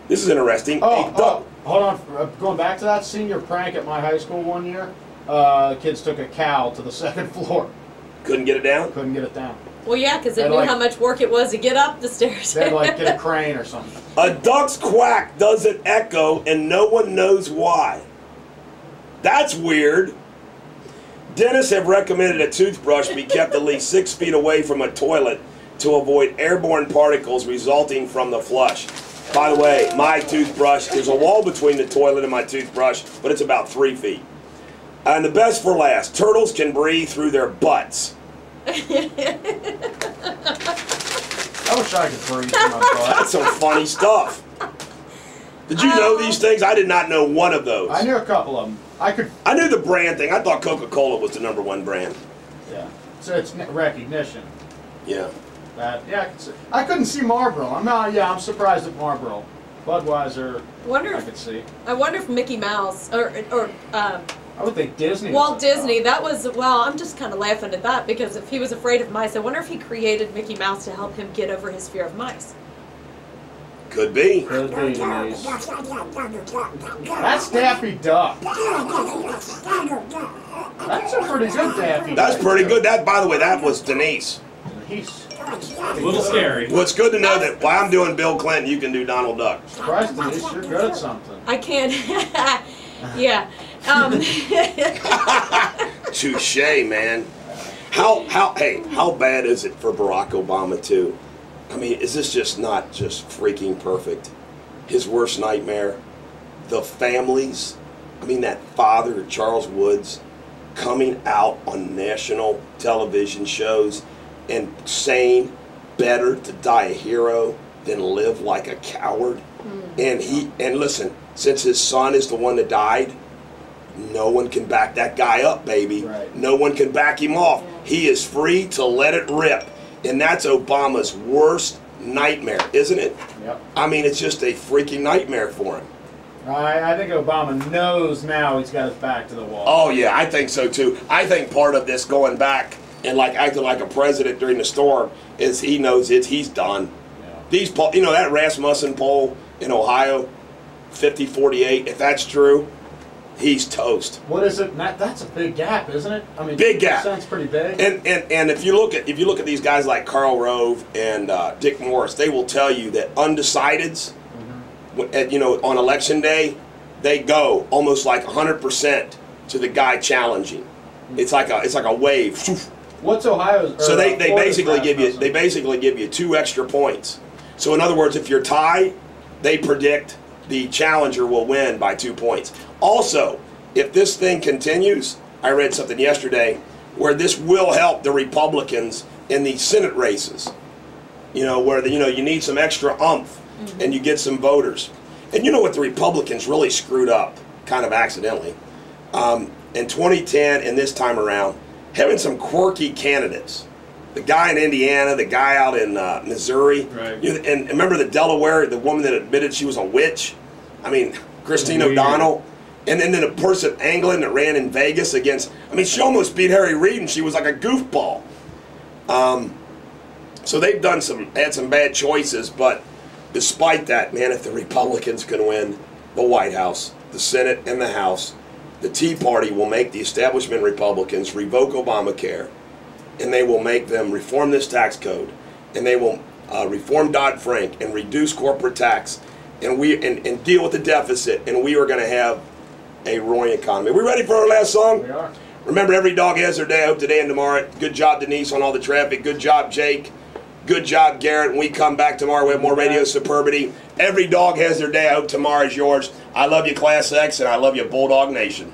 This is interesting. Hold on. Going back to that senior prank at my high school one year, the kids took a cow to the 2nd floor. Couldn't get it down? Couldn't get it down. Well, yeah, because they knew how much work it was to get up the stairs. They had to get a crane or something. A duck's quack doesn't echo, and no one knows why. That's weird. Dentists have recommended a toothbrush be kept at least 6 feet away from a toilet to avoid airborne particles resulting from the flush. By the way, my toothbrush, there's a wall between the toilet and my toothbrush, but it's about 3 feet. And the best for last, turtles can breathe through their butts. I wish I could breathe through my butt. That's some funny stuff. Did you know these things? I did not know one of those. I knew a couple of them. I knew the brand thing. I thought Coca-Cola was the #1 brand. Yeah. So it's recognition. Yeah. I couldn't see Marlboro. I'm surprised at Marlboro. Budweiser, I could see. I wonder if Mickey Mouse I would think Disney. Walt Disney, that was, well, I'm just kind of laughing at that because if he was afraid of mice, I wonder if he created Mickey Mouse to help him get over his fear of mice. Could be. Could be, Denise. That's Daffy Duck. That's a pretty good Daffy Duck. That's pretty good. That, by the way, that was Denise. He's a little scary. Well, it's good to know that while I'm doing Bill Clinton, you can do Donald Duck. Surprised, Denise, you're good at something. I can't. Yeah. Touche, man. How bad is it for Barack Obama too? I mean, is this just not just freaking perfect? His worst nightmare, the families. I mean, that father, Charles Woods, coming out on national television shows and saying, "Better to die a hero than live like a coward." And listen, since his son is the one that died, no one can back that guy up, baby. Right. No one can back him off. He is free to let it rip. And that's Obama's worst nightmare, isn't it? Yep. I mean, it's just a freaking nightmare for him. I think Obama knows now he's got his back to the wall. Oh, yeah, I think so, too. I think part of this going back and acting like a president during the storm is he knows he's done. Yeah. These that Rasmussen poll in Ohio, 50-48, if that's true, he's toast. What is it? That's a big gap, isn't it? I mean, Big gap. Sounds pretty big. And if you look at these guys like Karl Rove and Dick Morris, they will tell you that undecideds, on election day, they go almost like 100% to the guy challenging. It's like a wave. What's Ohio's? So they Florida's basically give you 2 extra points. So in other words, if you're tied, they predict the challenger will win by 2 points. Also, if this thing continues, I read something yesterday where this will help the Republicans in the Senate races. Where you need some extra oomph and you get some voters. And you know what the Republicans really screwed up, kind of accidentally, in 2010 and this time around, having some quirky candidates. The guy in Indiana, the guy out in Missouri, right. And remember the Delaware, the woman that admitted she was a witch? I mean, Christine O'Donnell. And then the person in England that ran in Vegas against, she almost beat Harry Reid and she was like a goofball. So they've had some bad choices, but despite that, man, if the Republicans can win the White House, the Senate, and the House, the Tea Party will make the establishment Republicans revoke Obamacare, and they will make them reform this tax code, and they will reform Dodd-Frank and reduce corporate tax, and deal with the deficit, and we are going to have a roaring economy. Are we ready for our last song? We are. Remember, every dog has their day. I hope today and tomorrow. Good job, Denise, on all the traffic. Good job, Jake. Good job, Garrett. When we come back tomorrow, we have more Radio Superbity. Every dog has their day. I hope tomorrow is yours. I love you, Class X, and I love you, Bulldog Nation.